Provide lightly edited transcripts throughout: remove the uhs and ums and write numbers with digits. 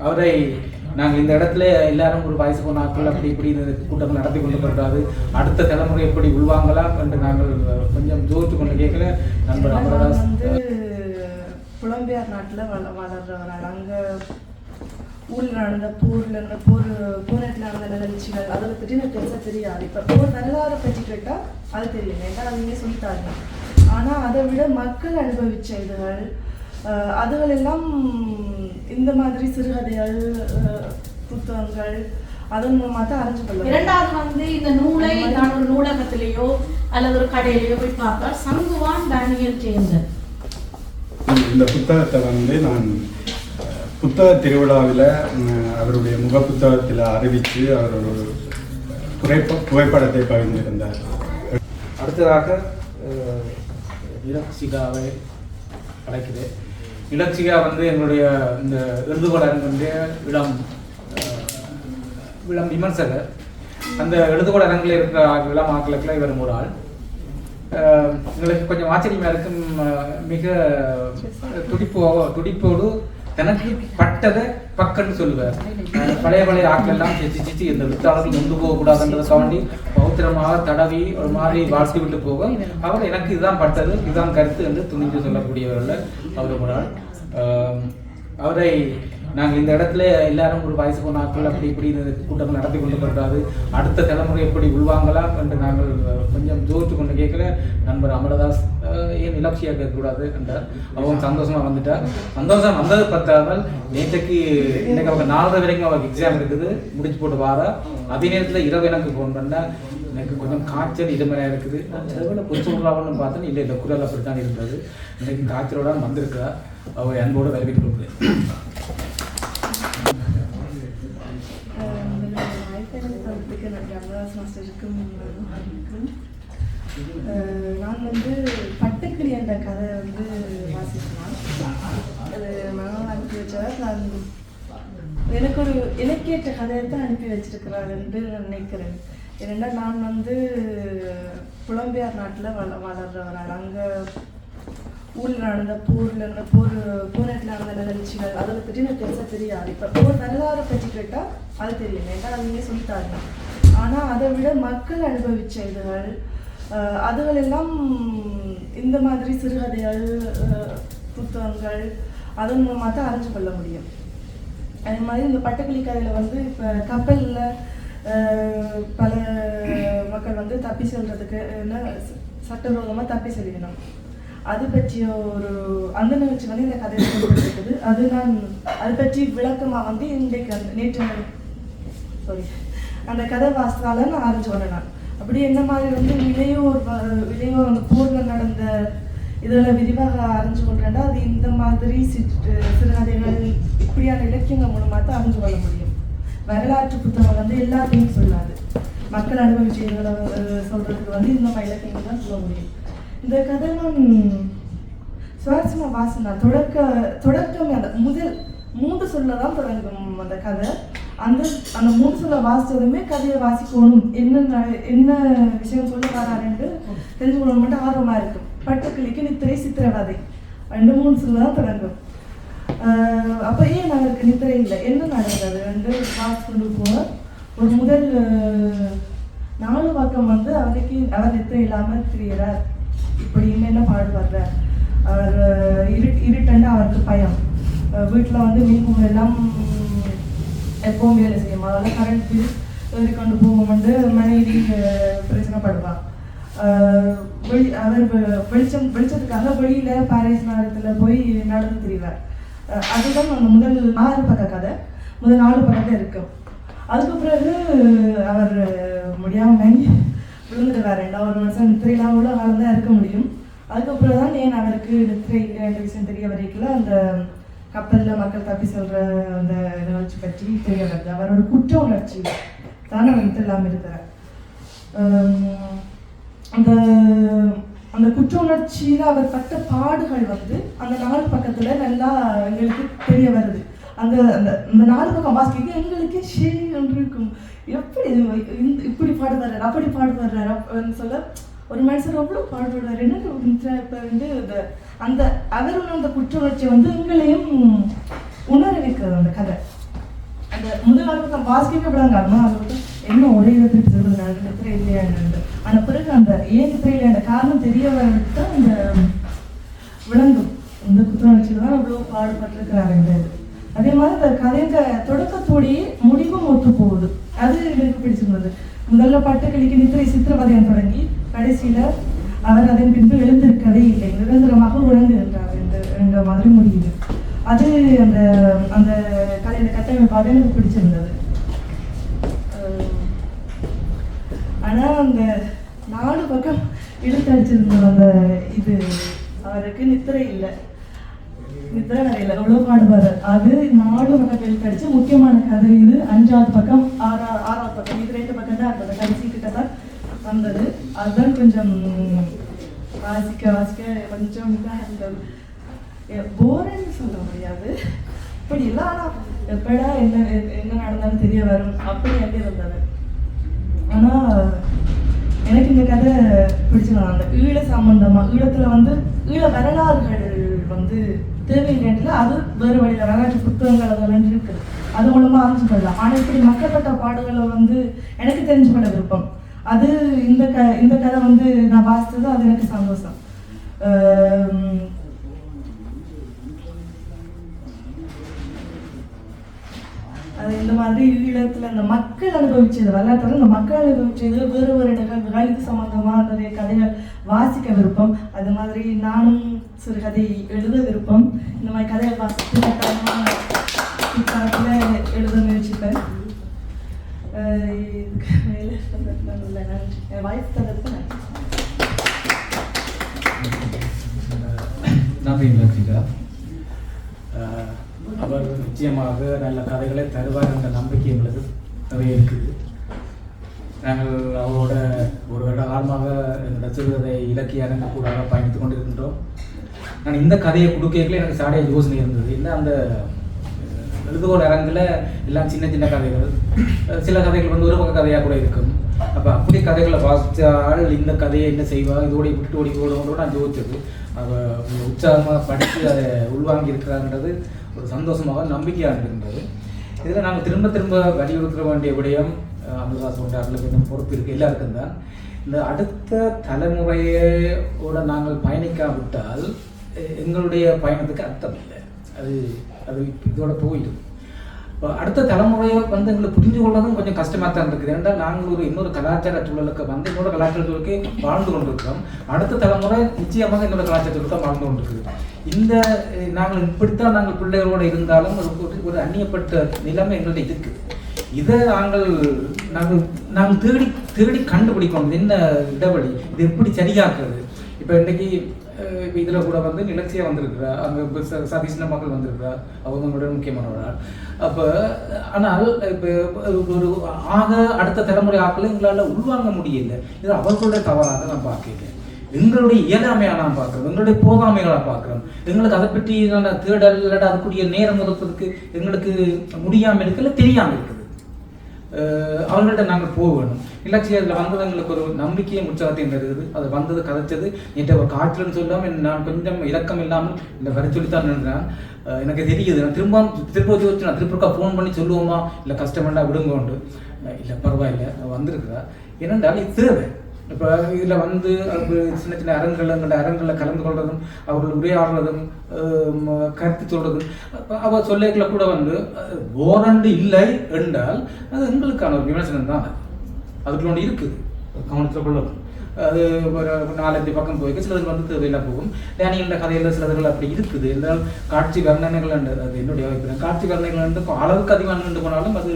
அவரை நாங்கள் இந்த இடத்துல எல்லாரும் ஒரு வயசு போனாக்கள் அப்படி இப்படி கூட்டங்கள் நடத்தி கொண்டு போட்டாது அடுத்த தலைமுறை எப்படி உள்வாங்கலாம் என்று நாங்கள் கொஞ்சம் ஜோதிச்சு கொண்டு கேட்கல. நண்பர் அமரதாஸ் புலம்பெயர் நாட்டில் வளர்றவரால் அங்கே ஊரில் நடந்த போரில் நடந்த நிகழ்ச்சிகள் அதை பற்றி எனக்கு பெருசாக தெரியாது. இப்போ போர் வரலாறை பற்றி கேட்டால் அது தெரியும், ஏன்னா அவங்க சொல்லித்தாங்க. ஆனால் அதை விட மக்கள் அனுபவிச்ச இதுகள் அதுகள் எல்லாம் இந்த மாதிரி சிறுகதைகள் புத்தகங்கள் அதன் மூலமாக தான் அறிஞ்சு கொள்ளும். இரண்டாவது இந்த நூலை நான் ஒரு நூலகத்திலேயோ அல்லது ஒரு கடையிலேயோ போய் பார்த்தா சங்குவான் டேனியல் சேந்தன் இந்த புத்தகத்தை நான் புத்தக திருவிழாவில் அவருடைய முக புத்தகத்தில் அறிவித்து அவர் ஒரு புகைப்படத்தை பகிர்ந்திருந்தார். அடுத்ததாக இலக்ஷிகாவை அழைக்கிறேன். இலக்ஷிகா எங்களுடைய இந்த எழுதுகோளரங்குடைய இளம் விமர்சகர். அந்த எழுதுகோளரங்கில் இருக்கிற இளம் ஆக்களுக்குள்ள இவர் ஒரு ஆள். எங்களுக்கு கொஞ்சம் ஆச்சரியமாக இருக்கும். மிக துடிப்போடு தனக்கு பட்டதை பக்கன்னு சொல்லுவார். பழைய ஆக்கள் எல்லாம் சிச்சி இந்த வித்தாளர்கள் கொண்டு போகக்கூடாதுன்றதை காண்டி பௌத்திரமாக தடவி ஒரு மாதிரி வாழ்த்து விட்டு போக அவர் எனக்கு இதுதான் பட்டது இதுதான் கருத்து என்று துணிந்து சொல்லக்கூடியவர்கள் அவர் ஒரு ஆள். அவரை நாங்கள் இந்த இடத்துல எல்லாரும் ஒரு வயசு போனாக்கள் அப்படி இப்படி கூட்டங்கள் நடத்தி கொண்டு போட்டாது அடுத்த தலைமுறை எப்படி உள்வாங்கலாம் என்று நாங்கள் கொஞ்சம் ஜோதிச்சு கொண்டு கேட்கல. நண்பர் அமரதாஸ் ஏன் இலட்சியாக கேட்கக்கூடாது என்றார். அவங்க சந்தோஷமாக வந்துட்டார். சந்தோஷம் வந்தது பத்தாமல் இன்னைக்கு அவங்க 4:30 வரைக்கும் அவருக்கு எக்ஸாம் இருக்குது, முடிச்சு போட்டு வாரா. அதே நேரத்தில் இரவு எனக்கு ஃபோன் பண்ணால் எனக்கு கொஞ்சம் காய்ச்சல் இதுமாதிரியாக இருக்குது. செலவில் பொய் சொல்கிறாங்கன்னு பார்த்தேன். இல்லை குரல் அப்படித்தான் இருந்தது. இன்னைக்கு காய்ச்சலோட வந்திருக்கா. அவர் அன்போடு வரவேற்று கொடுக்குறேன். நான் பட்டுக்கிளி என்ற கதை வாசிக்கலாம். அது மனோல் அனுப்பி வச்சவர். நான் எனக்கு ஏற்ற கதையை தான் அனுப்பி வச்சிருக்கிறார் என்று நினைக்கிறேன். ஏன்னா நான் புலம்பெயர் நாட்டில் வளர்றவரால் அங்கே ஊரில் நடந்த போரில் நடந்த நிகழ்ச்சிகள் அதை பற்றி எனக்கு பெருசாக தெரியாது. இப்போ போர் வரலாறை பற்றி கேட்டால் அது தெரியும், ஏன்னா அவங்க சொல்லித்தாங்க. ஆனால் அதை விட மக்கள் அனுபவிச்ச இதுகள் அதுகள் எல்லாம் இந்த மாதிரி சிறுகதைகள் புத்தகங்கள் அதன் மூலமாக தான் அறிஞ்சு கொள்ள முடியும். அதே மாதிரி இந்த பட்டுக்கிளி கதையில் இப்போ கப்பலில் பல மக்கள் தப்பி செல்றதுக்கு சட்டவிரோதமாக தப்பி செல்லணும். அது பற்றிய ஒரு அந்த நிகழ்ச்சி இந்த கதையை சொல்லிருக்குது. அது நான் அதை பற்றி விளக்கமாக இன்றைக்கு நேற்று அந்த கதை வாசத்தால் நான் அறிஞ்சு வரேன். நான் அப்படி என்ன மாதிரி இளையோர் அந்த போரில் நடந்த இதில் விரிவாக அறிஞ்சு கொள்றேன்டா அது இந்த மாதிரி சிறுகதைகள் இப்படியான இலக்கியங்கள் மூலமாக தான் அறிஞ்சு கொள்ள முடியும். வரலாற்று புத்தகம் எல்லாத்தையும் சொல்லாது. மக்கள் அனுபவிச்சதை சொல்றதுக்கு இந்த மாதிரி இலக்கியங்கள் தான் சொல்ல முடியும். இந்த கதை நான் சுவாரஸ்யமாக வாசினா தொடக்கம் அந்த முதல் 3 சொல்ல தான் தொடங்கும் அந்த கதை. அந்த 3 சொல்ல வாசித்ததுமே கதையை வாசிக்கணும், என்ன விஷயம் சொல்ல வராருன்னு தெரிஞ்சுக்கணும் மட்டும் ஆர்வமாக இருக்கும். பட்டுக்கிளிக்கு நித்திரை சித்திரவதை 2-3 சொல்ல தான் தொடங்கும். அப்போ ஏன் அவருக்கு நித்திரை இல்லை, என்ன நடந்தது வாசி கொண்டு போக ஒரு முதல் 4 பக்கம் அவர் நித்திரை இல்லாமல் திரியிறார். இப்படி என்ன பாடுவார். அவர் இருட்டண்டு அவருக்கு பயம். வீட்டில் மின்கும்பல் எல்லாம் எப்பவும் வேலை செய்யும். அதெல்லாம் கரண்ட் பில் ஏறி கொண்டு போகும்போது மனைவி பிரச்சனைப்படுவான். அவர் வெளிச்சத்துக்காக வெளியில் பாரிஸ் நகரத்தில் போய் நடந்து திரிவார். அதுதான் அந்த முதல் 6 பக்க கதை. முதல் 4 பக்கத்தில் இருக்கும். அதுக்கு பிறகு அவர் முடியாமல் விழுந்துடுவார். 2 வருஷம் நித்திரை இல்லாமல் கூட காலம் தான் இருக்க முடியும். அதுக்கப்புறம் தான் ஏன் அவருக்கு நித்திரை இல்லைன்ற விஷயம் தெரிய வரைக்கும் அந்த கப்பலில் மக்கள் தப்பி சொல்கிற அந்த நிகழ்ச்சி பற்றி தெரிய வருது. அவரோட குற்ற உணர்ச்சி தான் அவர் நித்திரை இல்லாமல் இருக்கிறார். அந்த குற்ற உணர்ச்சியில் அவர் பட்ட பாடுகள் அந்த 4 பக்கத்தில் நல்லா எங்களுக்கு தெரிய வருது. அந்த அந்த 4 பக்கம் வாசிக்க எங்களுக்கு ஷேரி ஒன்று இருக்கும். எப்படி இப்படி பாடுவார் அப்படி பாடுவார் சொல்ல ஒரு மனுஷன் எவ்வளோ பாடுபடுவார். என்ன இப்போ அந்த அவர் அந்த குற்ற உணர்ச்சியை எங்களையும் உணர வைக்கிறது அந்த கதை. அந்த முதல் நாள் வாசிக்கப்படாங்க அம்மா அதை விட்டு என்ன ஒரே இடத்துக்கு சொல்லுறாங்க நித்திரை இல்லையாண்டு. ஆனால் பிறகு அந்த ஏன் நித்திரை இல்லையாண்ட காரணம் தெரிய வரட்டு அந்த விளங்கும். இந்த குற்றவாளிகள் தான் அவ்வளோ பாடுபட்டிருக்கிறாங்க இந்த இது. அதே மாதிரி அந்த கதைங்க தொடக்கத்தோடையே முடிவும் ஒத்து போகுது. அது எனக்கு பிடிச்சிருந்தது. முதல்ல பட்டுக்கிளிக்கு நித்திரை சித்திரவதையம் தொடங்கி கடைசியில அவர் அதன் பின்பு எழுந்திருக்கவே இல்லை, நிரந்தரமாக உழங்குகின்றார் என்ற மாதிரி முடியுது. அது அந்த அந்த கதையோட கட்டமைப்பாக எனக்கு பிடிச்சிருந்தது. ஆனா அந்த 4 பக்கம் இழுத்தடிச்சிருந்தது அந்த இது அவருக்கு நித்திரை இல்லை, நித்திரை வரையில எவ்வளோ பாடுவார். அது 4 பக்கம் இழுத்தடிச்சு முக்கியமான கதை இது. 5வது பக்கம் 6வது பக்கம் இது 2 பக்கம் தான் இருந்தது. கடைசி கிட்ட தான் வந்தது. அதுதான் கொஞ்சம் வாசிக்க கொஞ்சம் இதாக இருந்தது. போரன்னு சொல்ல முடியாது இப்படி இல்லை. ஆனால் எப்படா என்ன நடந்தாலும் தெரிய வரும் அப்படி அப்படி இருந்தது. ஆனால் எனக்கு இந்த கதை பிடிச்சிருந்தது. அந்த ஈழ சம்பந்தமாக ஈழத்தில் ஈழ வரலாறுகள் தேவையில்லைன்ல அது வேறு வழியில் வரலாற்று புத்தகங்கள் அதெல்லாம் இருக்குது. அது மூலமாக ஆரம்பிச்சு கொள்ளலாம். ஆனால் இப்படி மக்கள்பட்ட பாடுகளை எனக்கு தெரிஞ்சு கொள்ள விருப்பம். அது இந்த கதை நான் வாசித்தது அது எனக்கு சந்தோஷம். அது இந்த மாதிரி ஈழத்தில் அந்த மக்கள் அனுபவிச்சது வரலாற்று அந்த மக்கள் அனுபவிச்சது வேறு வேறு நிகழ்வுகள் இது சம்பந்தமாக நிறைய கதைகள் வாசிக்க விருப்பம். அது மாதிரி நானும் சிறுகதை எழுத விருப்பம். இந்த மாதிரி கதைகள் வாசித்து கட்டாயமாக எழுத முயற்சிப்பேன். இதுக்கு மேலே நன்றி. வாய்ப்பு தந்ததுக்கு நன்றி லக்ஷிகா. அவர் நிச்சயமாக நல்ல கதைகளை தருவார் என்ற நம்பிக்கை எங்களுக்கு நிறைய இருக்குது. நாங்கள் அவரோட ஒரு வருட காலமாக என்னோட சிறுகதை இலக்கிய அரங்கக்கூடாக பயணித்து கொண்டிருக்கின்றோம். நான் இந்த கதையை கொடுக்கல எனக்கு சாடைய யோசனை இருந்தது. இல்லை அந்த எழுதுகோள் அரங்கில் எல்லாம் சின்ன சின்ன கதைகள், சில கதைகள் ஒரு பக்க கதையாக கூட இருக்கும். அப்போ அப்படி கதைகளை வாசித்தால் இந்த கதையை என்ன செய்வா இதோடைய விட்டு ஓடி ஓடுவோம் நான் யோசிச்சது. அவள் உற்சாகமாக படித்து அதை உள்வாங்கி இருக்கிறான்றது ஒரு சந்தோஷமாக நம்பிக்கையாக இருக்கின்றது. இதில் நாங்கள் திரும்ப திரும்ப வலியுறுத்த வேண்டிய விடயம் அமிர்தாஸ் போன்ற அருளுக்கு பொறுப்பு இருக்குது எல்லாருக்கும் தான். இந்த அடுத்த தலைமுறையோட நாங்கள் பயணிக்காவிட்டால் எங்களுடைய பயணத்துக்கு அர்த்தம் இல்லை. அது இதோட போயிடும். இப்போ அடுத்த தலைமுறையை எங்களை புரிஞ்சு கொள்ளதும் கொஞ்சம் கஷ்டமாக தான் இருக்குது. ஏன்னா நாங்கள் இன்னொரு கலாச்சார சூழலுக்கு இன்னொரு கலாச்சார சூழலுக்கு வாழ்ந்து கொண்டிருக்கிறோம். அடுத்த தலைமுறை நிச்சயமாக இன்னொரு கலாச்சார சூழலுக்கு வாழ்ந்து கொண்டிருக்குது. இந்த நாங்கள் இப்படித்தான் நாங்கள் பிள்ளைகளோடு இருந்தாலும் ஒரு அந்நியப்பட்ட நிலைமை எங்கள்கிட்ட இருக்குது. இதை நாங்கள் தேடி கண்டுபிடிக்கணும். என்ன இடைவெளி, இது எப்படி சரியாக்குறது. இப்போ இன்றைக்கி இதில் கூட நிலச்சியாக வந்திருக்கிறா, அங்கே சதீஷ்ண மக்கள் வந்திருக்கிறா, அவங்களோட முக்கியமானவர்கள். அப்போ ஆனால் இப்போ ஒரு அடுத்த தலைமுறை ஆக்களை எங்களால் உள்வாங்க முடியல. இது அவர்களுடைய தவறாக நான் பார்க்கிறேன். எங்களுடைய இயலாமையாக நான் பார்க்குறோம், எங்களுடைய போகாமைகளை பார்க்குறோம். எங்களுக்கு அதை பற்றி நான் தேடல் இல்லாட்ட அதுக்குரிய நேரம் ஒதுக்கிறதுக்கு எங்களுக்கு முடியாமல் இருக்கல, தெரியாமல் இருக்குது. அவங்கள்ட்ட நாங்கள் போகணும். இலட்சியத்தில் வந்தது எங்களுக்கு ஒரு நம்பிக்கையும் உற்சாகத்தையும் தருது. அது வந்தது கதைச்சது நேற்று ஒரு காற்றுன்னு சொல்லாமல் நான் கொஞ்சம் இலக்கம் இல்லாமல் இல்லை வர சொல்லித்தான் நினைக்கிறேன். எனக்கு தெரியுது. நான் திரும்ப யோசிச்சு நான் திருப்பக்கா ஃபோன் பண்ணி சொல்லுவோமா இல்லை கஷ்டமெண்டா விடுங்கோண்டு. இல்லை பரவாயில்லை வந்திருக்குறா. ஏனென்றால் இது தேவை. இப்போ இதில் சின்ன சின்ன அரங்களில் கலந்து கொள்றதும் அவர்கள் உரையாடுறதும் கருத்து சொல்றதும் அவள் சொல்லிக்கல கூட ஓரண்டு இல்லை என்றால் அது எங்களுக்கான ஒரு விமர்சனம் தான். அதுக்குள்ள ஒன்று இருக்குது, கவனத்தில் கொள்ளணும். அது ஒரு 4-5 பக்கம் போய்க்கு சிலது தேவையில்லை போகும். டேனியல் கதையில் சிலதுகள் அப்படி இருக்குது என்றால் காட்சி வர்ணனைகள் அது என்னுடைய அபிப்பிராயம். காட்சி வர்ணனைகள் அளவுக்கு அதிகமாக நின்று போனாலும் அது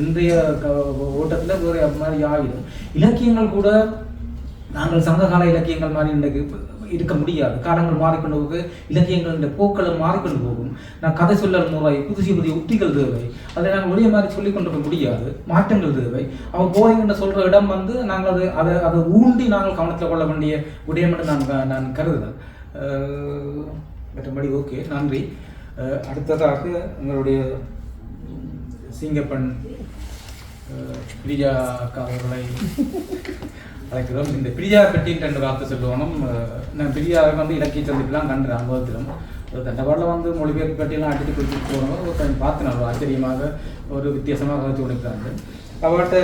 இன்றைய ஓட்டத்தில் வேறு மாதிரி ஆகிடும். இலக்கியங்கள் கூட நாங்கள் சங்ககால இலக்கியங்கள் மாதிரி இன்றைக்கு இருக்க முடியாது. காலங்கள் மாறிக்கொண்டு போக இலக்கியங்கள் போக்களும் மாறிக்கொண்டு போகும். நான் கதை சொல்லல் முறை புதிய புதிய உத்திகள் தேவை. அதை நாங்கள் ஒரே மாதிரி சொல்லிக் கொண்டு போக முடியாது. மாற்றங்கள் தேவை. அவன் போய்கின்ற சொல்கிற இடம் நாங்கள் அதை ஊண்டி நாங்கள் கவனத்தில் கொள்ள வேண்டிய விடயம் என்று நான் கருதுகிறேன். மற்றபடி ஓகே, நன்றி. அடுத்ததாக எங்களுடைய சிங்கப்பன் பிரியா அவர்களை அழைக்கிறோம். இந்த பிரியா பெட்டின் 2 வார்த்தை சொல்லுவோம். நான் பிரியாவை இலக்கிய சந்திப்பெல்லாம் கண்டு அனுபவத்திலும் தண்டவாடில் வந்து மொழிபெயர்ப்பு பற்றியெல்லாம் அடித்து கொடுத்துட்டு போனவங்க கொஞ்சம் பார்த்து நான் ஆச்சரியமாக ஒரு வித்தியாசமாக வச்சு கொடுக்குறாங்க. அவர்கிட்ட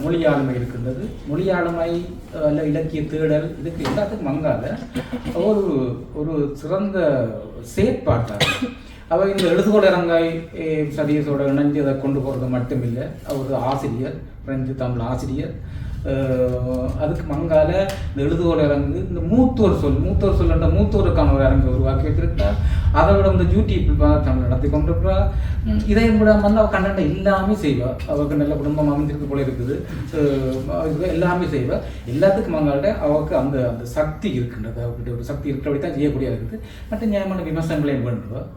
மொழி ஆளுமை இருக்கின்றது. மொழி ஆளுமை அல்ல இலக்கிய தேடல் இதுக்கு எல்லாத்துக்கும் மங்காத ஒரு ஒரு சிறந்த செயற்பாட்டாக அவர் இந்த எழுதுகோள் இறங்காய் சதீஷோட இணைஞ்சு அதை கொண்டு போகிறது மட்டுமில்லை. அவர் ஆசிரியர், பிரெஞ்சு தமிழ் ஆசிரியர். அதுக்கு மங்கால இந்த எழுதுகோள் இறங்கு இந்த மூத்தோர் சொல்லுன்ற மூத்தோருக்கான ஒரு அரங்கு உருவாக்கி வச்சிருக்கார். அதை விட இந்த யூடியூப் தமிழ் நடத்தி கொண்டிருக்கிறார். இதை விட வந்து அவள் கண்டென்ட் எல்லாமே செய்வாள். அவருக்கு நல்ல குடும்பம் அமைஞ்சிருக்கு போல இருக்குது. எல்லாமே செய்வாள். எல்லாத்துக்கும் மங்கால அவருக்கு அந்த அந்த சக்தி இருக்கின்றது. அவர்கிட்ட ஒரு சக்தி இருக்கிறபடி தான் செய்யக்கூடியதாக இருக்குது. மற்ற நியாயமான விமர்சனங்களையும் பண்ணுவாள்.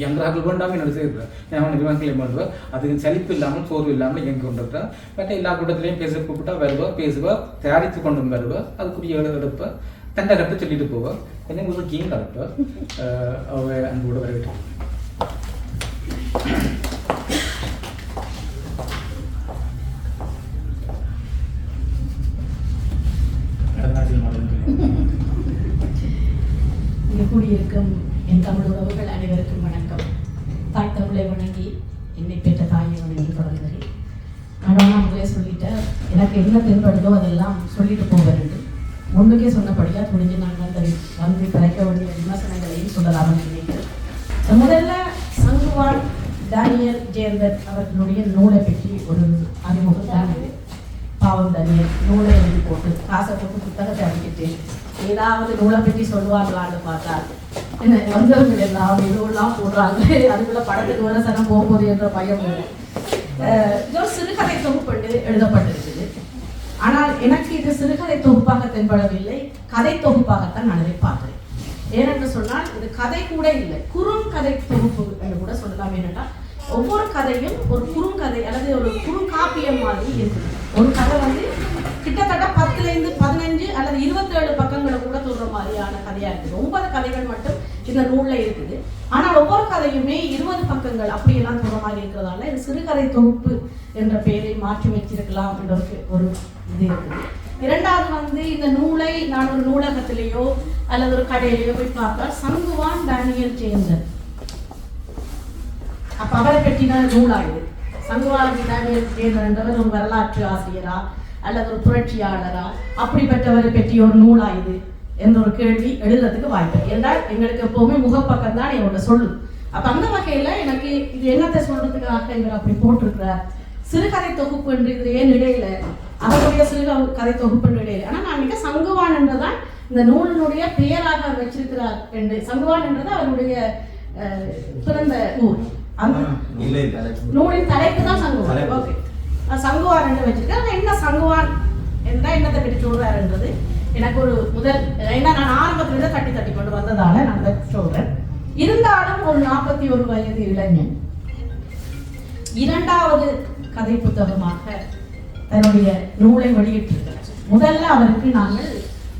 யங்கராக்கள் வேண்டாமல் என்னோட செய்வாள். நியாயமான விமர்சனங்களையும் பண்ணுவாள். அதுக்கு சலிப்பு இல்லாமல் சோர்வு இல்லாமல் இயங்கி கொண்டிருக்கிறார். மற்ற எல்லா கூட்டத்திலையும் பேச கூப்பிட்டா வருவா, பேசுவா, தயாரித்து கொண்டு வருவா, அதுக்குரிய எடுப்பா, தண்டை கட்டு சொல்லிட்டு போவா. என்ன முதல் கீழ் கலப்பா அவ அன்போடு வரவேற்று. இங்கு கூடியிருக்கும் என் தமிழ் உறவுகள் அனைவருக்கும் வணக்கம். தாய் தமிழை வணங்கி என்னை பெற்ற தாயை வணங்கி தொடங்குகிறேன். ஆனால் அவங்களே சொல்லிட்டேன், எனக்கு என்ன தென்படுதோ அதெல்லாம் சொல்லிட்டு போக வேண்டும். முன்னுக்கே சொன்னபடியா துணிஞ்சு நாங்கள் வந்து கிடைக்க வேண்டிய விமர்சனங்களையும் சொல்லலாம்னு நினைக்கிறேன். முதல்ல சங்குவான் டேனியல் ஜேர்தர் அவர்களுடைய நூலை பற்றி ஒரு அறிமுகம் தான் இது. பாவம் டேனியல் நூலை எழுதி போட்டு காசை போட்டு புத்தகத்தை அடிக்கிட்டு ஏதாவது நூலை பற்றி சொல்லுவாங்களான்னு பார்த்தா என்ன வந்தவர்கள் எல்லாம் இதுவெல்லாம் போடுறாங்க. அதுக்குள்ள படத்துக்கு விமர்சனம் போகும்போது என்ற பயம் இல்லை. இது ஒரு சிறுகதை தொகுப்பு எழுதப்பட்டிருக்குது. ஆனால் எனக்கு இது சிறுகதை தொகுப்பாக தென்படவில்லை, கதை தொகுப்பாகத்தான் நான் அதை பார்க்கிறேன். ஏனென்று சொன்னால் இது கதை கூட இல்லை, குறுங்கதை தொகுப்பு என்று கூட சொல்லலாம். ஏனென்றால் ஒவ்வொரு கதையும் ஒரு குறுங்கதை அல்லது ஒரு குறுங்காப்பியம் மாதிரி இருக்குது. ஒரு கதை வந்து கிட்டத்தட்ட 10 15 அல்லது 27 பக்கங்களை கூட சொல்ற மாதிரியான கதையா இருக்குது. 9 கதைகள் மட்டும் இந்த நூல்ல இருக்குது. ஆனால் ஒவ்வொரு கதையுமே 20 பக்கங்கள் அப்படியெல்லாம் சொல்ற மாதிரி இருக்கிறதால இது சிறுகதை தொகுப்பு என்ற பெயரை மாற்றி வச்சிருக்கலாம் என்ற ஒரு இது இருக்குது. இரண்டாவது வந்து இந்த நூலை நான் ஒரு நூலகத்திலேயோ அல்லது ஒரு கடையிலேயோ போய் பார்த்தா சங்குவான் டேனியல் ஜேர்தர், அப்ப அவரை பற்றின நூலாயுது. சங்குவான் டேனியல் ஜேர்தர் என்றவர் ஒரு வரலாற்று ஆசிரியரா அல்லது ஒரு புரட்சியாளரா அப்படிப்பட்டவரை பற்றி ஒரு நூலாயுது என்ற ஒரு கேள்வி எழுதுறதுக்கு வாய்ப்பு. என்றால் எங்களுக்கு எப்பவுமே முகப்பக்கம் தான் என்னோட சொல்லு. அப்ப அந்த வகையில எனக்கு இது என்னத்தை சொல்றதுக்காக இவர் அப்படி போட்டிருக்கிறார். சிறுகதை தொகுப்பு என்று இது ஏன் இடையில அவருடைய சிறுகதை தொகுப்பு இடையில. ஆனா நான் மிக சங்குவான் என்றுதான் இந்த நூலினுடைய பெயராக வச்சிருக்கிறார் என்று. சங்குவான் என்றது அவருடைய பிறந்த நூல். அந்த நூலின் தலைப்பு தான் சங்குவான். ஓகே, சங்குவான் என்று வச்சிருக்கேன். என்ன சங்குவான் என்றா என்னத்தை பற்றி சொல்றாரு என்றது எனக்கு ஒரு முதல் ஏன்னா நான் ஆரம்பத்திலிருந்து தட்டி கொண்டு வந்ததால நான் அதை சொல்றேன். இருந்தாலும் ஒரு 41 வயது இளைஞன் இரண்டாவது கதை புத்தகமாக தன்னுடைய நூலை வெளியிட்டிருக்கிறார். முதல்ல அவருக்கு நாங்கள்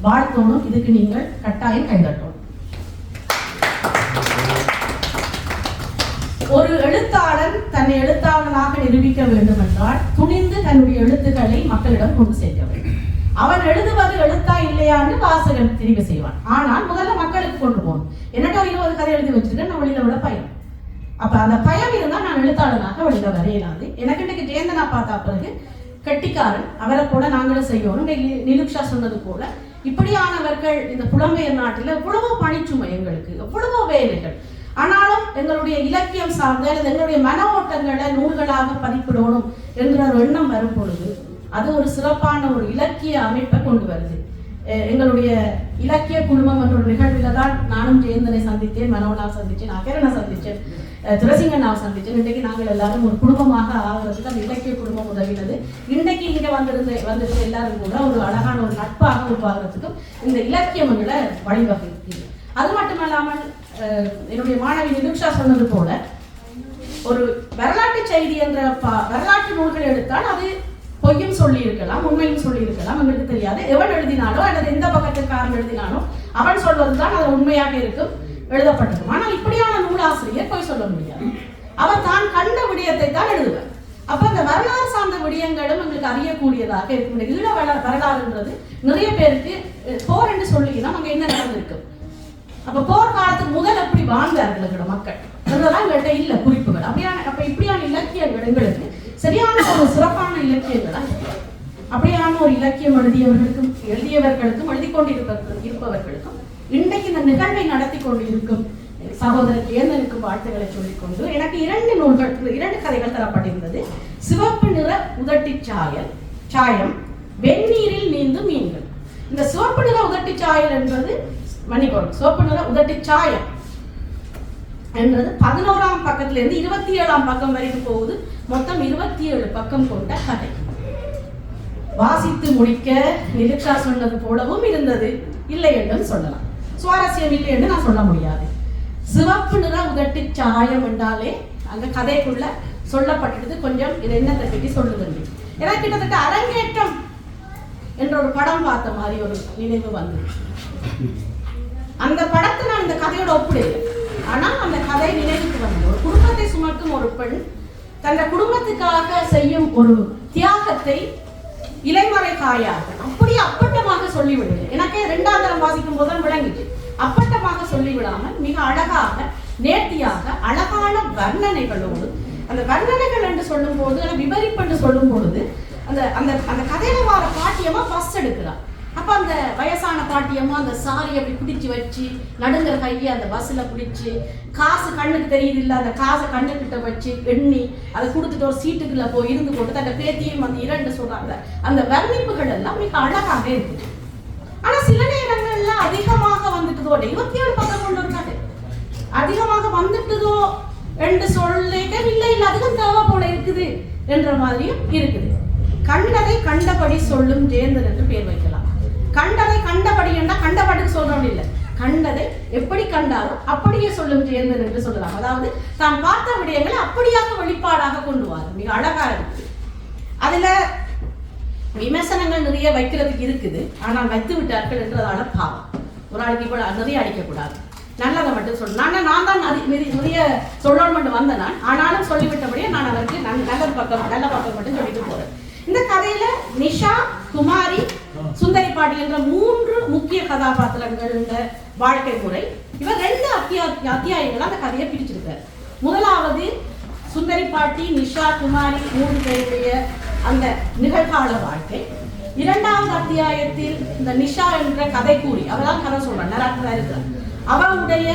வாழ்த்தோணும். இதுக்கு நீங்கள் கட்டாயம் கைதட்டணும். ஒரு எழுத்தாளன் தன்னை எழுத்தாளனாக நிரூபிக்க வேண்டும் என்றால் துணிந்து தன்னுடைய எழுத்துக்களை மக்களிடம் கொண்டு சேர்க்க வேண்டும். அவன் எழுதுவது எழுத்தா இல்லையான்னு வாசகன் தெரிவு செய்வான். ஆனால் முதல்ல மக்களுக்கு கொண்டு போகணும். என்னட்டோ 20 கதை எழுதி வச்சிருக்கேன், நான் வெளியில விட பயம். அப்ப அந்த பயம் இருந்தா நான் எழுத்தாளனாக வெளியில வரையலாது. எனக்கு இன்னைக்கு ஜெயந்தனா பார்த்தா பிறகு கெட்டிக்காரன், அவரை கூட நாங்களும் செய்யணும். நிலுக்ஷா சொன்னது போல இப்படியானவர்கள் இந்த புலம்பெயர் நாட்டில் எவ்வளவோ பணிச்சுமை, எங்களுக்கு எவ்வளவோ வேலைகள். ஆனாலும் எங்களுடைய இலக்கியம் சார்ந்த எங்களுடைய மன ஓட்டங்களை நூல்களாக பதிப்பிடணும் என்ற ஒரு எண்ணம் வரும் பொழுது அது ஒரு சிறப்பான ஒரு இலக்கிய அமைப்பை கொண்டு வருது. எங்களுடைய இலக்கிய குழுமம் என்ற ஒரு நிகழ்வுல தான் நானும் ஜெயந்தனை சந்தித்தேன், மனோனாவை சந்தித்தேன், அகரனை சந்தித்தேன், துளசிங்கண்ணாவை சந்தித்தேன். இன்றைக்கு நாங்கள் எல்லாரும் ஒரு குடும்பமாக ஆகிறதுக்கு அந்த இலக்கிய குடும்பம் உதவினது. இன்றைக்கு இங்கே வந்திருந்த எல்லாரும் கூட ஒரு அழகான ஒரு நட்பாக உருவாகிறதுக்கும் இந்த இலக்கியம் எங்களை வழிவகுக்கிறது. அது மட்டுமல்லாமல் என்னுடைய மாணவி நிலுக்ஷா சொன்னது போல ஒரு வரலாற்று செய்தி என்ற வரலாற்று நூல்களை எடுத்தால் அது பொய்யும் சொல்லி இருக்கலாம், உண்மையும் சொல்லி இருக்கலாம், எங்களுக்கு தெரியாது. எவன் எழுதினாலோ அல்லது எந்த பக்கத்திற்காரன் எழுதினாலோ அவன் சொல்வதுதான் அது உண்மையாக இருக்கும், எழுதப்பட்டிருக்கும். ஆனால் இப்படியான நூலாசிரியர் பொய் சொல்ல முடியாது. அவர் தான் கண்ட விடயத்தை தான் எழுதுவார். அப்ப அந்த வரலாறு சார்ந்த விடயங்களும் எங்களுக்கு அறியக்கூடியதாக இருக்கும். இந்த ஈழ வரலாறுன்றது நிறைய பேருக்கு போர் என்று சொல்லினா அங்க என்ன நடந்திருக்கு, அப்ப போர்க்காலத்துக்கு முதல் எப்படி வாழ்ந்தார்கள் மக்கள் அதெல்லாம் எங்கள்கிட்ட இல்ல குறிப்புகள். அப்ப இப்படியான இலக்கியங்கள் எங்களுக்கு சரியான ஒரு சிறப்பான இலக்கியங்களா அப்படியான ஒரு இலக்கியம் எழுதியவர்களுக்கும் எழுதி கொண்டிருப்பவர்களுக்கும் இன்றைக்கு இந்த நிகழ்வை நடத்தி கொண்டிருக்கும் சகோதரர் ஏந்தனுக்கு வாழ்த்துக்களை சொல்லிக்கொண்டு எனக்கு 2 கதைகள் தரப்பட்டிருந்தது. சிவப்பு நிற உதட்டி சாயம், வெந்நீரில் நீந்தும் மீன்கள். இந்த சிவப்பு நிற உதட்டி சாயல் என்பது சிவப்பு நிற உதட்டி சாயம் என்றது 11ஆம் பக்கத்துல இருந்து 27ஆம் பக்கம் வரைக்கும் போகுது. மொத்தம் 27 பக்கம் கொண்ட கதை. வாசித்து முடிக்க நிதிக்ஷா சொன்னது போலவும் இருந்தது, இல்லை என்றும் சொல்லலாம். சுவாரஸ்யம் இல்லை என்று நான் சொல்ல முடியாது. சிவப்பு நிற உதட்டி சாயம் என்றாலே அந்த கதைக்குள்ள சொல்லப்பட்டது கொஞ்சம் இது என்னத்தை பற்றி சொல்லுது. ஏன்னா கிட்டத்தட்ட அரங்கேற்றம் என்ற ஒரு படம் பார்த்த மாதிரி ஒரு நினைவு வந்தது. அந்த படத்தை நான் இந்த கதையோட ஒப்பிடுகிறேன். ஆனா அந்த கதை நினைவுக்கு வந்தது. ஒரு குடும்பத்தை சுமக்கும் ஒரு பெண் தன் குடும்பத்துக்காக செய்யும் ஒரு தியாகத்தை இலைமறை காயாக அப்படியே அப்பட்டமாக சொல்லிவிடுது. எனக்கே 2ஆம் தரம் வாசிக்கும் போதுதான் விளங்கிட்டு அப்பட்டமாக சொல்லிவிடாமல் மிக அழகாக நேர்த்தியாக அழகான வர்ணனைகளோடு, அந்த வர்ணனைகள் என்று சொல்லும் போது விவரிப்பு என்று சொல்லும் பொழுது அந்த அந்த அந்த கதையில வர பாட்டியமா ஃபர்ஸ்ட் எடுக்கிறார். அப்ப அந்த வயசான பாட்டியம்மா அந்த சாரி அப்படி பிடிச்சு வச்சு நடுங்கிற கையை அந்த பஸ்ல பிடிச்சு காசு கண்ணுக்கு தெரியுது இல்ல அந்த காசை கண்ணுக்கிட்ட வச்சு எண்ணி அதை கொடுத்துட்டு ஒரு சீட்டுக்குள்ள போய் இருந்து போட்டு அந்த பேத்தியும் அந்த 2 சொல்றாங்க. அந்த வர்ணிப்புகள் எல்லாம் மிக அழகாக இருக்குது. ஆனா சில நேரங்கள்ல அதிகமாக வந்துட்டுதோ 27 பக்கம் கொண்டு இருக்காது அதிகமாக வந்துட்டுதோ என்று சொல்லிக்க இல்லை இல்லை அதுக்கும் தேவை போல இருக்குது என்ற மாதிரியும் இருக்குது. கண்டதை கண்டபடி சொல்லும் ஜெயந்தன் என்று பேர் வைக்கலாம். கண்டதை கண்டபடி என்றால் கண்டபடி சொல்றோம் இல்லை, கண்டதை எப்படி கண்டாரோ அப்படியே சொல்லும் ஜெயந்தன் என்று சொல்லலாம். அதாவது தான் பார்த்த விடயங்களை அப்படியாக வெளிப்பாடாக கொண்டு வர மிக அழகா இருக்கு. அதுல விமர்சனங்கள் நிறைய வைக்கிறதுக்கு இருக்குது, ஆனால் வைத்து விட்டார்கள் என்றதால பாவம். ஒரு ஆளுக்கு இப்போ நிறைய அடிக்கக்கூடாது, நல்லதை மட்டும் சொல்லணும். நான் தான் நிறைய சொல்லணும் மட்டும் வந்தேன் நான், ஆனாலும் சொல்லிவிட்டபடியே நான் அவருக்கு நல்ல பக்கம் மட்டும் சொல்லிட்டு போறேன். இந்த கதையில நிஷா, குமாரி, சுந்தரி பாட்டி என்ற 3 முக்கிய கதாபாத்திரங்கள் வாழ்க்கை முறை. இவர் 2 அத்தியாயங்கள் அந்த கதையை பிரிச்சிருக்காரு. முதலாவது சுந்தரி பாட்டி, நிஷா, குமாரி 3 பேருடைய அந்த நிகழ்கால வாழ்க்கை. 2வது அத்தியாயத்தில் இந்த நிஷா என்ற கதை கூறி அவதான் கதை சொல்றான், நராட்டரா இருக்கிறார். அவருடைய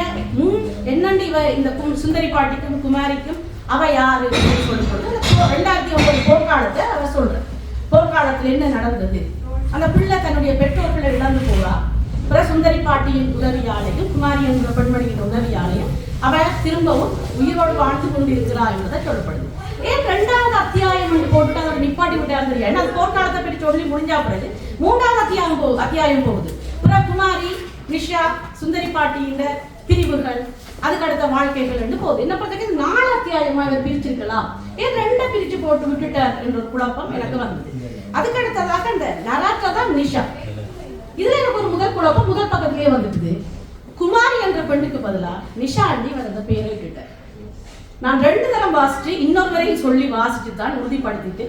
என்னண்டி இந்த சுந்தரி பாட்டிக்கும் குமாரிக்கும் அவ யாரு சொல்லும் பொழுது 2009 போர்க்காலத்தை அவ சொல்ற. போர்க்காலத்தில் என்ன நடந்தது, அந்த பிள்ளை தன்னுடைய பெற்றோர்களை இழந்து போறா. பிற சுந்தரி பாட்டியின் உதவியாலையும் குமாரி என்ற பெண்மணியின் உதவியாலையும் அவ திரும்பவும் உயிரோடு வாழ்ந்து கொண்டிருக்கிறார் என்பதை சொல்லப்படுது. ஏன் 2வது அத்தியாயம் என்று போட்டு அதை நிப்பாட்டி விட்டாரு தெரியாது. ஏன்னா அது போர்க்காலத்தை பற்றி சொல்லி முடிஞ்சா பிறகு 3வது அத்தியாயம் போகுது. பிற குமாரி, நிஷா, சுந்தரி பாட்டியின் பிரிவுகள், அதுக்கு அடுத்த வாழ்க்கைகள் என்று போகுது. என்ன பார்த்தா 4 அத்தியாயமா இவர் பிரிச்சிருக்கலாம், ஏன் 2 பிரிச்சு போட்டு விட்டுட்டார் என்ற ஒரு குழப்பம் எனக்கு வந்தது. அதுக்கு அடுத்ததாக இந்த நராட்டா தான் நிஷா. இதுல எனக்கு ஒரு முதல் குழப்பம் முதல் பக்கத்திலேயே வந்துடுது. குமாரி என்ற பெண்ணுக்கு பதிலா நிஷா அண்டி அந்த பேரை விட்டுட்டார். நான் 2 தரம் வாசிச்சு இன்னொரு வரையும் சொல்லி வாசிச்சு தான் உறுதிப்படுத்திட்டு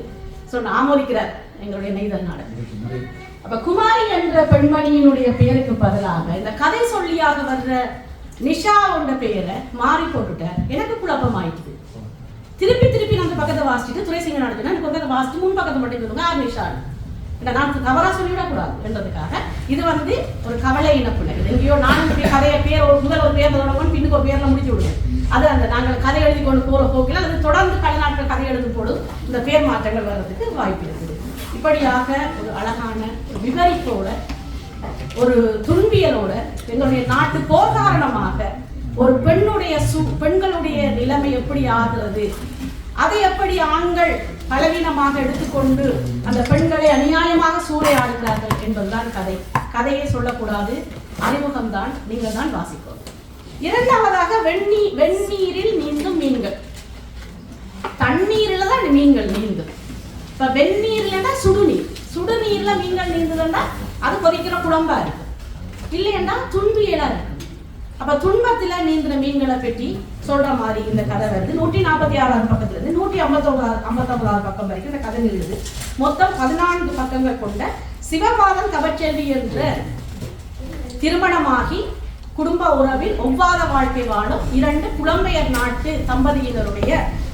ஆமோதிக்கிறார் எங்களுடைய நெய்தல் நாடகம். அப்ப குமாரி என்ற பெண்மணியினுடைய பெயருக்கு பதிலாக இந்த கதை சொல்லியாக வர்ற நிஷா என்ற பெயரை மாறி போட்டுட்டார். எனக்கு குழப்பம் ஆயிடுது. திருப்பி நான் அந்த பக்கத்தை வாசிச்சுட்டு துரைசிங்க நடத்தினா எனக்கு வந்து வாசிச்சு 3 பக்கத்தை மட்டும் சொல்லுங்க நிஷா. நான் தவறா சொல்லிவிடக்கூடாது என்றதுக்காக இது ஒரு கவலை இனப்பிள்ளை. எங்கேயோ நான் கதையை பேர் முதல் ஒரு பேர் தொடங்கும் பின்னுக்கு ஒரு பேர்ல முடிச்சு விடுவேன். அது அந்த நாங்கள் கதை எழுதி கொண்டு போற போக்கில் அது தொடர்ந்து பல நாட்கள் கதை எழுதும் போது இந்த பேர் மாற்றங்கள் வர்றதுக்கு வாய்ப்பு இருக்குது. இப்படியாக ஒரு அழகான விவரிப்போட ஒரு துன்பியலோட எங்களுடைய நாட்டு போர் காரணமாக ஒரு பெண்களுடைய நிலைமை எப்படி ஆகிறது, அதை எப்படி ஆண்கள் பலவீனமாக எடுத்துக்கொண்டு அந்த பெண்களை அநியாயமாக சூறையாடுகிறார்கள் என்பதுதான் கதை. கதையை சொல்லக்கூடாது, அறிமுகம்தான், நீங்கள் தான் வாசிக்கணும். 2வதாக வெந்நீரில் நீந்தும் மீன்கள். தண்ணீர்ல தான் மீன்கள் நீந்தும். இப்ப வெந்நீர்லன்னா சுடுநீர்ல மீன்கள் நீந்துதுன்னா அது கொதிக்கிற குழம்பா இருக்கு, இல்லைன்னா துன்பியலா இருக்கு. அப்ப துன்பத்துல நீந்தின மீன்களை பற்றி சொல்ற மாதிரி இந்த கதை வருது. 146 பக்கத்துல இருந்து 159 பக்கம் வரைக்கும் இந்த கதை எழுது. மொத்தம் 14 பக்கங்கள் கொண்ட சிவபாதம் தவச்செல்வி என்ற திருமணமாகி குடும்ப உறவில் ஒவ்வாத வாழ்க்கை வாழும் 2 புலம்பெயர் நாட்டு தம்பதியினருடைய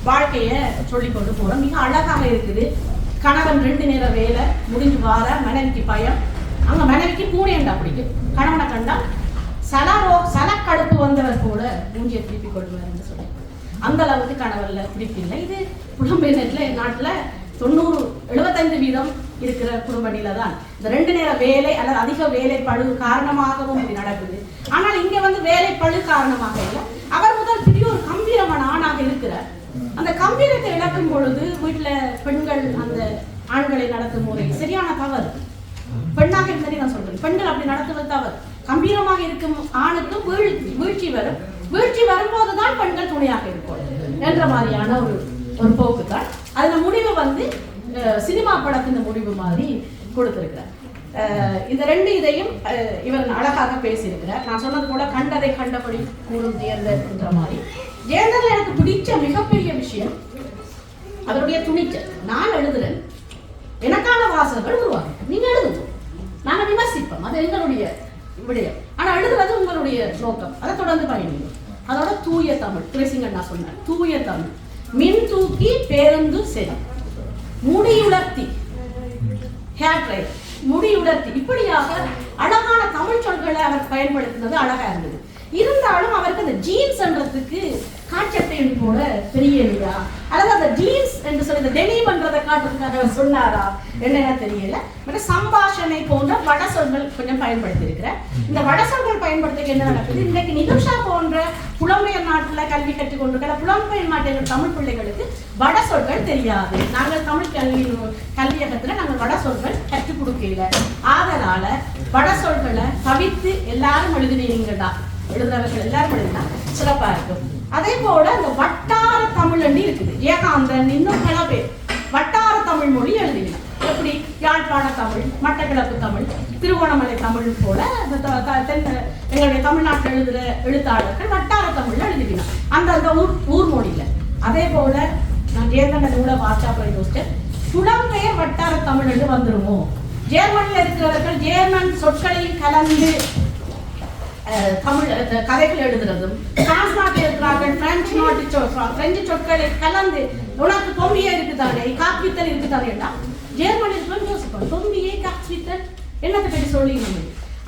வாழ்க்கையை சொல்லி கொண்டு போறோம். மிக அழகாக இருக்குது. கணவன் 2 நேர வேலை முடிஞ்சு வார, மனைவிக்கு பயம். அங்க மனைவிக்கு பூனையண்டா பிடிக்கும். கணவனை கண்டா சலக்கடுப்பு வந்தவர் போல மூஞ்சியை திருப்பி கொள்வார் சொல்லி அந்த அளவுக்கு கணவர்ல பிடிப்பில்லை. இது புலம்பெயர் நாட்டுல 90-75% இருக்கிற குடும்ப நிலை தான். இந்த 2 நேர வேலை அல்லது அதிக வேலை பழு காரணமாகவும் இப்படி நடக்குது. ஆனால் இங்க வந்து வேலை பழு காரணமாக இல்லை. அவர் முதல் பெரிய ஒரு கம்பீரமான ஆணாக இருக்கிறார். அந்த கம்பீரத்தை இழக்கும் பொழுது வீட்டுல பெண்கள் அந்த ஆண்களை நடத்தும் முறை சரியான தவறு. பெண்ணாக இருந்தே நான் சொல்றேன், பெண்கள் அப்படி நடத்துவது தவறு. கம்பீரமாக இருக்கும் ஆணுக்கு வீழ்ச்சி வரும். வீழ்ச்சி வரும்போதுதான் பெண்கள் துணையாக இருக்கும் என்ற மாதிரியான ஒரு போக்கு தான். அதுல முடிவு வந்து சினிமா படத்தின் முடிவு மாதிரி கொடுத்திருக்கிறார். இந்த 2 இதையும் இவர் அழகாக பேசியிருக்கிறார். நான் சொன்னது போல கண்டதை கண்டபடி கூறும் ஜெயந்தர் என்ற மாதிரி. ஜெயந்தர்ல எனக்கு பிடிச்ச மிகப்பெரிய விஷயம் அவருடைய துணிச்சல். நான் எழுதுறேன், எனக்கான வாசகங்கள் உருவாங்க, நீங்க எழுதுவோம், நாங்க விமர்சிப்போம், அது எங்களுடைய விடயம். ஆனா எழுதுறது உங்களுடைய நோக்கம், அதை தொடர்ந்து பயணிக்கும். அதோட தூய தமிழ், துரைசிங்கன் நான் சொன்னேன், தூய தமிழ். மின் தூக்கி பேருந்து சரி, முடியுலர்த்தி, ஹேர் ட்ரையர், முடியுலர்த்தி, இப்படியாக அழகான தமிழ் சொற்களை அவர் பயன்படுத்தினது அழகா இருந்தது. இருந்தாலும் அவருக்கு அந்த ஜீன்ஸ் என்றதுக்கு காட்சத்தை போல தெரியலையா, அல்லது அந்த ஜீன்ஸ் என்று சொல்லி இந்த டெனி பண்றதை காட்டுறதுக்காக சொன்னாரா என்ன தெரியல. பட் சம்பாஷணை போன்ற வட சொற்கள் கொஞ்சம் பயன்படுத்தி இருக்கிறேன். இந்த வட சொற்கள் பயன்படுத்த என்ன நடக்குது, இன்னைக்கு நிகழ்ச்சா போன்ற புலம்பெயர் நாட்டுல கல்வி கற்றுக் கொண்டிருக்கிற புலம்பெயர் நாட்டில் தமிழ் பிள்ளைகளுக்கு வட சொற்கள் தெரியாது. நாங்கள் தமிழ் கல்வியகத்துல நாங்கள் வட சொற்கள் கற்றுக் கொடுக்கல. ஆதலால வட சொற்களை தவிர்த்து எல்லாரும் எழுதினீங்கடா, எழுதுறவர்கள் எல்லாரும் எழுதினா சிறப்பா இருக்கும். அதே போல இந்த வட்டார தமிழ் இருக்குது, ஏகாந்தன் இன்னும் பல பேர் வட்டார தமிழ் மொழி எழுதினார். எப்படி யாழ்ப்பாண தமிழ், மட்டக்களப்பு தமிழ், திருவோணமலை தமிழ் போல எங்களுடைய தமிழ்நாட்டில் எழுதுற எழுத்தாளர்கள் வட்டார தமிழ் எழுதினார் அந்த ஊர் மொழியில. அதே போல நான் ஜெயந்தன நூலை வாட்சா போய் யோசிச்சேன், புலம்பெயர் வட்டார தமிழ் என்று வந்துருமோ. ஜெர்மனியில் இருக்கிறவர்கள் ஜெர்மன் சொற்களையும் கலந்து தமிழ் கதைகள் எழுதுறதும், பிரான்ஸ் நாட்டில் இருக்கிறார்கள் பிரெஞ்சு சொற்களை கலந்து உனக்கு தொம்பியே இருக்குதானே, காப்பித்தல் இருக்குதானேடா, ஜெர்மனியில் யோசிப்போம், தொம்பியே காப்பித்தல் என்னத்தை பற்றி சொல்லி.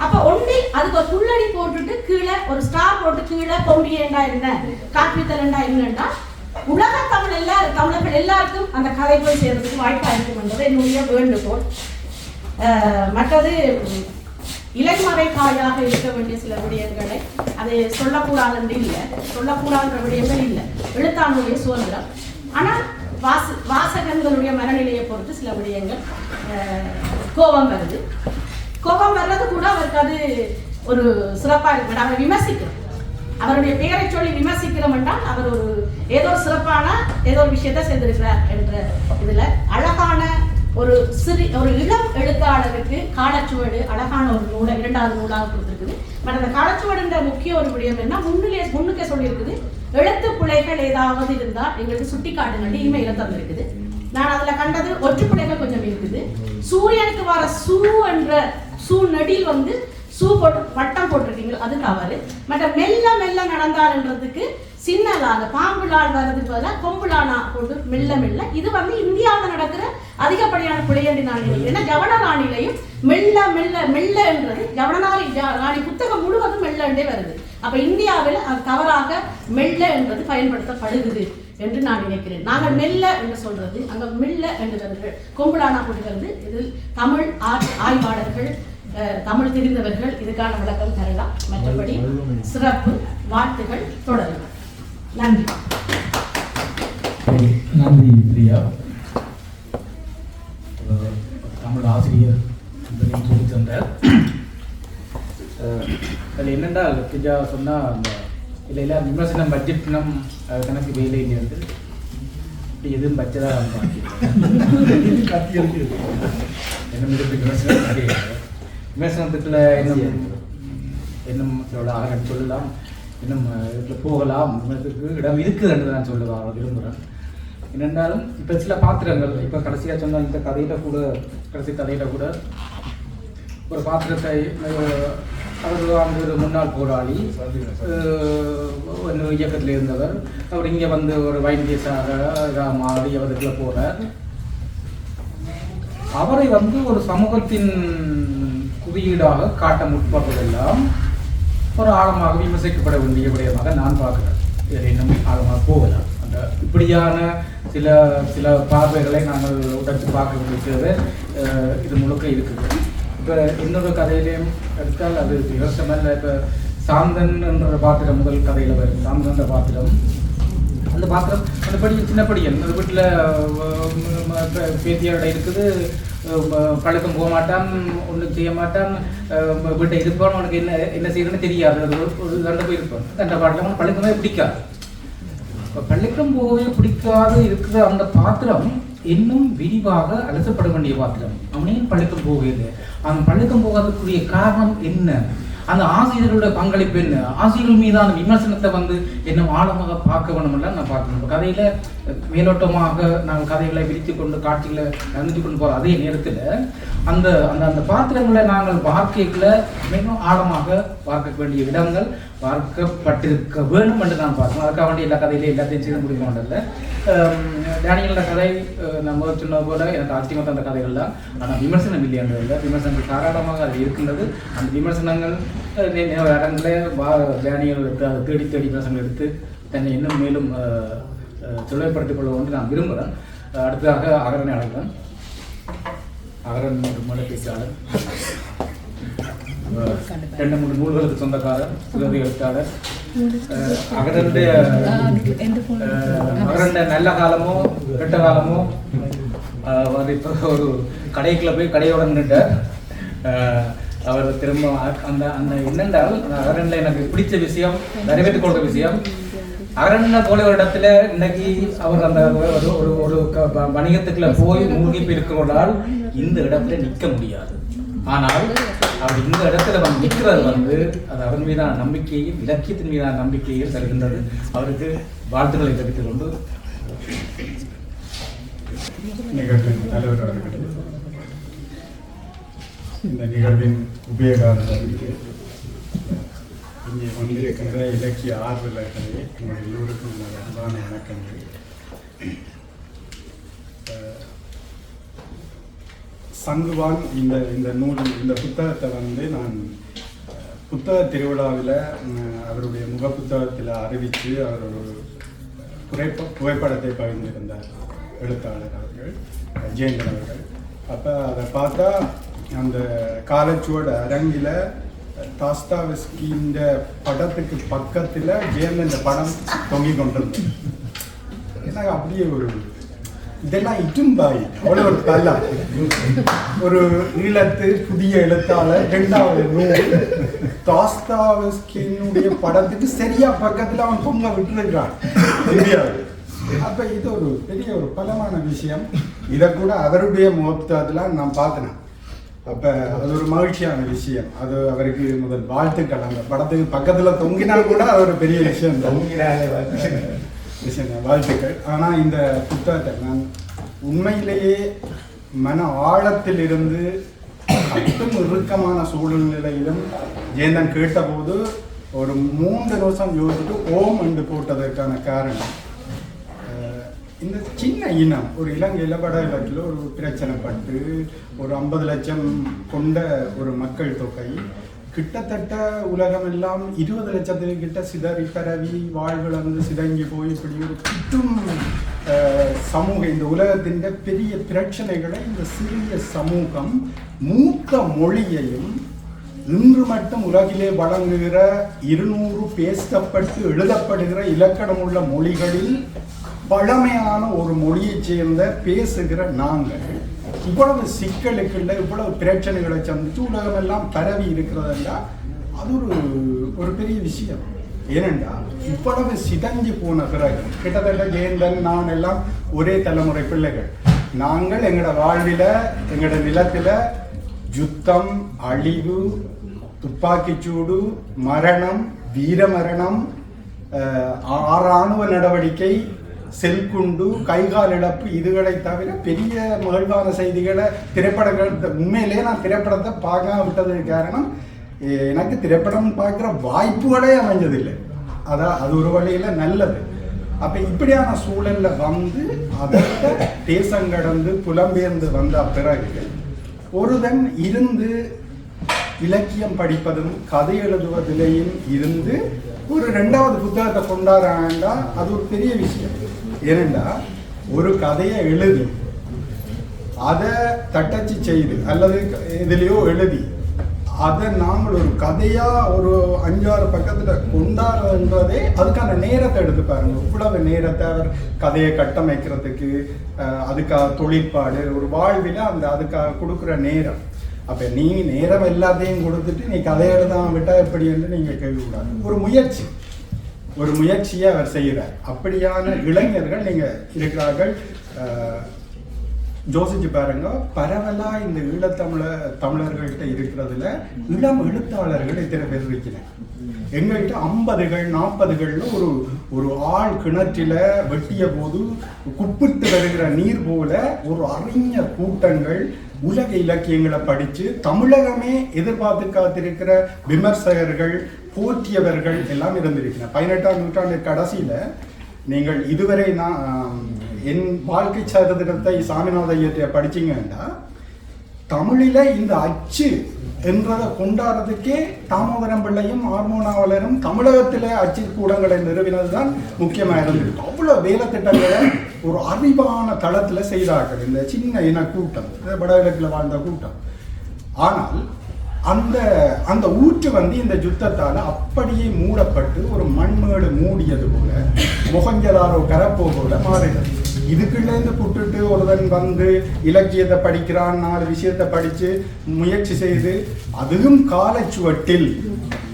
அப்ப ஒன்றில் அதுக்கு ஒரு புள்ளடி போட்டுட்டு கீழே ஒரு ஸ்டார் போட்டு கீழே தொம்பியேண்டா என்ன, காப்பித்தல் என்னண்டா, உலக தமிழ் தமிழர்கள் எல்லாருக்கும் அந்த கதை போய் சேர்றதுக்கு வாய்ப்பா இருக்கும் என்பது என்னுடைய வேண்டுகோள். மற்றது இலைமறை காயாக இருக்க வேண்டிய சில விடயங்களை அதை சொல்லக்கூடாது இல்லை, சொல்லக்கூடாத விடயங்கள் இல்லை, எழுத்தாளருடைய சுதந்திரம். ஆனால் வாசகங்களுடைய மனநிலையை பொறுத்து சில விடயங்கள் கோபம் வருது. கோபம் வர்றது கூட அவருக்கு அது ஒரு சிறப்பா இருக்கு. அவரை விமர்சிக்கிறோம், அவருடைய பெயரை சொல்லி விமர்சிக்கிறோம் என்றால் அவர் ஒரு ஏதோ சிறப்பான ஏதோ ஒரு விஷயத்தை செய்திருக்கிறார் என்ற இதுல அழகான ஒரு இளம் எழுத்தாளருக்கு காலச்சுவடு அழகான ஒரு நூலை 2வது நூலாக கொடுத்திருக்குது. பட் அந்த காலச்சுவடுன்ற முக்கிய ஒரு விடயம் என்ன, முன்னுக்கே சொல்லியிருக்குது, எழுத்து பிழைகள் ஏதாவது இருந்தால் எங்களுக்கு சுட்டி காட்டுங்க இமெயில தந்திருக்குது. நான் அதுல கண்டது ஒற்று பிழைகள் கொஞ்சம் இருக்குது. சூரியனுக்கு வர சூ என்ற சூ நெடில் வந்து சூ போட்டு வட்டம் போட்டிருக்கீங்க, அது தவறு. மற்ற மெல்ல மெல்ல நடந்தாருன்றதுக்கு சின்னலாக பாம்புலால் வர்றதுக்கு பதிலாக கொம்புலானா போட்டு மெல்ல மெல்ல, இது வந்து இந்தியாவில் நடக்கிற அதிகப்படியான பிழையண்டி நான் நினைக்கிறேன். ஏன்னா ஜவனராணிலையும் மெல்ல மெல்ல மெல்லன்றது ஜவனராணி புத்தகம் முழுவதும் மெல்லண்டே வருது. அப்ப இந்தியாவில் அது தவறாக மெல்ல என்பது பயன்படுத்தப்படுகிறது என்று நான் நினைக்கிறேன். நாங்கள் மெல்ல என்று சொல்றது அங்க மெல்ல என்று கொம்புலானா போட்டுக்கிறது. இதில் தமிழ் ஆய்வாளர்கள் தமிழ் தெரிந்தவர்கள் இதுக்கான விளக்கம் தரலாம். மற்றபடி சிறப்பு வாழ்த்துகள் தொடரும். நன்றி. நன்றி பிரியா. தமிழ் ஆசிரியர் சொல்லி தந்தார். அதில் என்னென்றால் பிரியா சொன்னால் அந்த இல்லை இல்லை விமர்சனம் பட்ஜெட்னம் கணக்கு வேலையில் இருந்து இப்படி எதுவும் பட்ஜெட்டாக என்ன விமர்சனம் கிடையாது. விமர்சனத்துக்குள்ள இன்னும் சொல்லலாம், இன்னும் இதில் போகலாம், விமர்சனத்துக்கு இடம் இருக்குது என்று நான் சொல்ல விரும்புகிறேன். என்னென்னாலும் இப்போ சில பாத்திரங்கள், இப்போ கடைசியாக சொன்ன இந்த கதையில் கூட, கடைசி கதையில் கூட ஒரு பாத்திரத்தை அவர் அங்கே ஒரு முன்னாள் போராளி, ஒரு இயக்கத்தில் இருந்தவர். அவர் இங்கே வந்து ஒரு வைத்தியசாக மாறி அவருக்குள்ள போகிறார். அவரை வந்து ஒரு சமூகத்தின் குறியீடாக காட்ட முற்படுவதெல்லாம் ஒரு ஆழமாக விமர்சிக்கப்பட வேண்டிய விடயமாக நான் பார்க்கிறேன். இதில் இன்னும் ஆழமாக போகலாம். அந்த இப்படியான சில சில பார்வைகளை நாங்கள் உடச்சு பார்க்க வேண்டியது இது முழுக்க இருக்குது. இப்போ இன்னொரு கதையிலையும் எடுத்தால் அது விவசாயமல்ல. இப்போ சாந்தன் என்ற பாத்திரம் முதல் கதையில் வரும். சாந்தன் என்ற பாத்திரம், அந்த பாத்திரம் அந்த படி சின்ன படியன் அந்த வீட்டில் பேத்தியோட இருக்குது. பழக்கம் போக மாட்டான், ஒன்றும் செய்ய மாட்டான், வீட்டை இருப்பான். அவனுக்கு என்ன செய்யணும்னு தெரியாது. அது ஒரு தண்டை போய் இருப்பான். தண்டை பாட்டில் அவனுக்கு பழக்கமே பிடிக்காது. இப்போ பள்ளிக்கம் போகவே பிடிக்காது இருக்கிற அந்த பாத்திரம் இன்னும் விரிவாக அலசப்பட வேண்டிய பாத்திரம். அவனையும் பள்ளிக்கம் போகவில்லை. அவன் பள்ளிக்கம் போகாதற்குரிய காரணம் என்ன? அந்த ஆசிரியர்களுடைய பங்களிப்பு என்ன? ஆசிரியர்கள் மீதான விமர்சனத்தை வந்து இன்னும் ஆழமாக பார்க்க வேணும்ல நான் பார்க்கணும். கதையில மேலோட்டமாக நாங்கள் கதைகளை விரித்து கொண்டு காட்சிகளை நடந்துட்டு கொண்டு போகிறோம். அதே நேரத்தில் அந்த அந்த அந்த பாத்திரங்களை நாங்கள் பார்க்கல மிகவும் ஆழமாக பார்க்க வேண்டிய இடங்கள் பார்க்கப்பட்டிருக்க வேண்டும் என்று நான் பார்க்கணும். அதுக்காக வேண்டிய எல்லா கதையிலையும் எல்லாத்தையும் செய்ய முடிய மாட்டதில்லை. டேனியலோட கதை நம்ம சொன்ன போல எனக்கு ஆச்சரியமாக அந்த கதைகள் தான். ஆனால் விமர்சனம் இல்லையன்றதில்லை. விமர்சனங்கள் தாராளமாக அது இருக்கின்றது. அந்த விமர்சனங்கள் இடங்களே டேனியல் எடுத்து அதை தேடி தேடி விமர்சனங்கள் எடுத்து தன்னை இன்னும் மேலும் தொழில்படுத்திக் கொள்ள வந்து நான் விரும்புகிறேன். அடுத்ததாக அகரனை அழைக்கிறேன். அகரன் ஒரு மொழி பேச்சாளர், 2-3 நூல்களுக்கு சொந்தக்காரர், சுதவி எழுத்தாளர். அகரண்ட நல்ல காலமோ கெட்ட காலமோ இப்போ ஒரு கடைக்குள்ள போய் கடையோட நின்றுட்டார். அவர் திரும்ப அந்த அந்த என்னென்றால் அகரண்ட எனக்கு பிடிச்ச விஷயம், நிறைவேற்றிக் கொள்ற விஷயம், அகரண்ட போல ஒரு இடத்துல இன்னைக்கு அவர் அந்த ஒரு ஒரு வணிகத்துக்குள்ள போய் மூழ்கி இருக்கிறதால் இந்த இடத்துல நிற்க முடியாது. ஆனால் அவர் இந்த இடத்துல வந்து நிற்கிறது வந்து அது அவர் மீதான நம்பிக்கையும் இலக்கியத்தின் மீதான நம்பிக்கையும் தருகின்றது. அவருக்கு வாழ்த்துக்களை தெரிவித்துக் கொண்டு நிகழ்வின் தலைவர் அவர்கள் இந்த நிகழ்வின் உபயோகாரர்களுக்கு இங்கே வந்திருக்கின்ற இலக்கிய ஆர்வலர்களே உங்கள் எல்லோருக்கும் அன்பான வணக்கங்கள். சங்குவான் இந்த நூல் இந்த புத்தகத்தை வந்து நான் புத்தக திருவிழாவில் அவருடைய முக புத்தகத்தில் அறிவித்து அவர் ஒரு புகைப்படத்தை பகிர்ந்திருந்தார் எழுத்தாளர் அவர்கள், ஜெயந்தன் அவர்கள். அப்போ அதை பார்த்தா அந்த காலச்சுவட அரங்கில் தாஸ்தாவஸ்கின்ற படத்துக்கு பக்கத்தில் ஜெயந்தன் படம் தொங்கி கொண்டிருந்தது. எனக்கு அப்படியே ஒரு இதெல்லாம் இட்டும்பாய் அவ்வளோ ஒரு கல்லா ஒரு ஈழத்து புதிய எழுத்தாளர் 2வது நூல் தாஸ்தாவஸ்கியினுடைய படத்துக்கு சரியா பக்கத்தில் அவன் தொங்க விட்டுருக்கிறான் இந்தியாவில். அப்போ இது ஒரு பெரிய ஒரு பலமான விஷயம். இதை கூட அவருடைய முகப்புத்தகத்தில் நான் பார்த்தேன். அப்போ அது ஒரு மகிழ்ச்சியான விஷயம். அது அவருக்கு முதல் வாழ்த்துக்கள். அந்த படத்துக்கு பக்கத்தில் தொங்கினா கூட அது ஒரு பெரிய விஷயம் விஷயம் வாழ்த்துக்கள். ஆனால் இந்த புத்தகத்தை நான் உண்மையிலேயே மன ஆழத்தில் இருந்து மட்டும் இறுக்கமான சூழ்நிலையிலும் ஜெயந்தன் கேட்டபோது ஒரு 3 நிமிஷம் யோசிச்சுட்டு ஓம் என்று போட்டதற்கான காரணம் இந்த சின்ன இனம் ஒரு இலங்கையில் வட இலக்கில் ஒரு பிரச்சனைப்பட்டு ஒரு 50 லட்சம் கொண்ட ஒரு மக்கள் தொகை கிட்டத்தட்ட உலகமெல்லாம் 20 லட்சத்துக்கு கிட்ட சிதறி பரவி வாழ்விழந்து சிதங்கி போய் இப்படி ஒரு கிட்டும் சமூக இந்த உலகத்தின் பெரிய பிரச்சனைகளை இந்த சிறிய சமூகம் மூத்த மொழியையும் இன்று மட்டும் உலகிலே வழங்குகிற 200 பேசப்பட்டு எழுதப்படுகிற இலக்கணமுள்ள மொழிகளில் பழமையான ஒரு மொழியைச் சேர்ந்த பேசுகிற நாங்கள் இவ்வளவு சிக்கலுக்குள்ள இவ்வளவு பிரச்சனைகளை சந்தித்து உலகமெல்லாம் பரவி இருக்கிறதா அது ஒரு பெரிய விஷயம். ஏனென்றால் இவ்வளவு சிதஞ்சு போன பிறகு கிட்டத்தட்ட ஜெயந்தன் நான் எல்லாம் ஒரே தலைமுறை பிள்ளைகள். நாங்கள் எங்களோட வாழ்வில் எங்களோட நிலத்தில் யுத்தம், அழிவு, துப்பாக்கிச்சூடு, மரணம், வீரமரணம், இராணுவ நடவடிக்கை, செல்குண்டு, கைகால் இழப்பு இதுகளை தவிர பெரிய மகிழ்வான செய்திகளை திரைப்படங்கள் உண்மையிலேயே நான் திரைப்படத்தை பார்க்க விட்டதுக்கு காரணம் எனக்கு திரைப்படம் பார்க்குற வாய்ப்புகளே அமைஞ்சதில்லை. அது ஒரு வழியில் நல்லது. அப்போ இப்படியான சூழலில் வந்து அதற்கு தேசம் கடந்து புலம்பெயர்ந்து வந்த பிறகு ஒருதன் இருந்து இலக்கியம் படிப்பதும் கதை எழுதுவதிலையும் இருந்து ஒரு 2வது புத்தகத்தை கொண்டாடுறாங்கன்னா அது ஒரு பெரிய விஷயம். ஏனென்றா ஒரு கதையை எழுதி அதை தட்டச்சு செய்து அல்லது எதுலேயோ எழுதி அதை நாங்கள் ஒரு கதையாக ஒரு 5-6 பக்கத்தில் கொண்டாடுறதுன்றதே அதுக்கான நேரத்தை எடுத்து பாருங்க. இவ்வளவு நேரத்தை அவர் கதையை கட்டமைக்கிறதுக்கு அதுக்காக தொழிற்பாடு ஒரு வாழ்வில் அதுக்காக கொடுக்குற நேரம். அப்போ நீ நேரம் எல்லாத்தையும் கொடுத்துட்டு நீ கதை எழுதாமல் விட்டால் எப்படி என்று நீங்கள் கேட்கக்கூடாது. ஒரு முயற்சியை அவர் செய்கிறார். அப்படியான இளைஞர்கள் நீங்கள் இருக்கிறார்கள். யோசிச்சு பாருங்க, பரவலா இந்த தமிழர்கள்ட்ட இருக்கிறதுல இளம் எழுத்தாளர்கள் எத்தனை பேர் இருக்கிறாங்க. எங்கள்கிட்ட 50கள் 40கள்ல ஒரு ஆள் கிணற்றில வெட்டிய போது குப்பிட்டு வருகிற நீர் போல ஒரு அறிஞர் கூட்டங்கள் உலக இலக்கியங்களை படித்து தமிழகமே எதிர்பார்த்து காத்திருக்கிற விமர்சகர்கள் போற்றியவர்கள் எல்லாம் இருந்திருக்கிறார். 18ஆம் நூற்றாண்டு கடைசியில் நீங்கள் இதுவரை என் வாழ்க்கை சரித்திரத்தை சாமிநாத ஐயத்தை படிச்சிங்கன்னா தமிழில் இந்த அச்சு என்றதை கொண்டாடுறதுக்கே தாமோதரம் பிள்ளையும் ஆர்மோனாவலரும் தமிழகத்தில் அச்சு கூடங்களை நிறுவினது தான் முக்கியமாக இருந்திருக்கு. அவ்வளோ வேலை திட்டங்களை ஒரு அறிவான தளத்தில் செய்தார்கள் இந்த சின்ன இன கூட்டம், வடகிழக்கில் வாழ்ந்த கூட்டம். ஆனால் அந்த ஊற்று வந்து இந்த யுத்தத்தால் அப்படியே மூடப்பட்டு ஒரு மண்மேடு மூடியது போல மொஹஞ்சதாரோ கரப்போ போல மாறினது. இதுக்குள்ளேருந்து புட்டுட்டு ஒருவன் வந்து இலக்கியத்தை படிக்கிறான், 4 விஷயத்தை படித்து முயற்சி செய்து அதுவும் காலச்சுவட்டில்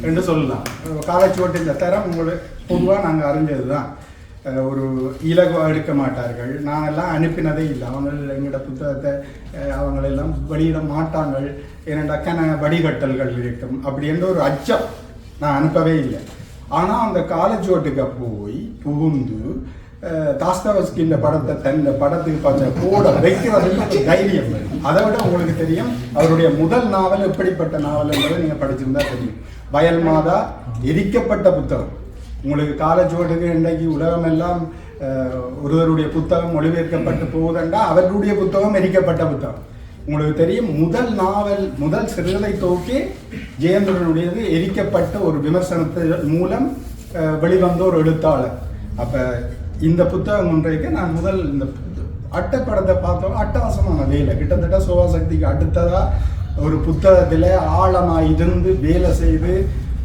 என்று சொல்லலாம். காலச்சுவட்டில் தரம் உங்களுக்கு பொதுவாக நாங்கள் அறிஞ்சது தான். ஒரு இலகுவாக எடுக்க மாட்டார்கள். நானெல்லாம் அனுப்பினதே இல்லை. அவங்க எங்களோட புத்தகத்தை அவங்களெல்லாம் வெளியிட மாட்டாங்கள். ஏனென்றாக்கன வடிகட்டல்கள் இருக்கும் அப்படி என்ற ஒரு அச்சம் நான் அனுப்பவே இல்லை. ஆனால் அந்த காலச்சுவட்டுக்கு போய் புகுந்து தாஸ்தாவஸ்கின்ற படத்தை தன்னை படத்துக்கு பார்த்த போட வைக்கிறதுக்கு தைரியம். அதை விட உங்களுக்கு தெரியும் அவருடைய முதல் நாவல் எப்படிப்பட்ட நாவல் என்பதை நீங்கள் படிச்சிருந்தா தெரியும். வயல் மாதா எரிக்கப்பட்ட புத்தகம். உங்களுக்கு காலச்சுவட்டுக்கு இன்றைக்கு உலகமெல்லாம் ஒருவருடைய புத்தகம் மொழிபெயர்க்கப்பட்டு போகுதுண்டா அவருடைய புத்தகம் எரிக்கப்பட்ட புத்தகம். உங்களுக்கு தெரியும் முதல் நாவல் முதல் சிறுகதை தொகுக்கே ஜெயேந்திரனுடையது எரிக்கப்பட்ட ஒரு விமர்சனத்தின் மூலம் வெளிவந்த ஒரு எழுத்தாளர். அப்போ இந்த புத்தகம் ஒன்றைக்கு நான் முதல் இந்த அட்டைப்படத்தை பார்த்தோம். அட்டகாசமான வேலை கிட்டத்தட்ட சோவாசக்திக்கு அடுத்ததாக ஒரு புத்தகத்தில் ஆழமாக இருந்து வேலை செய்து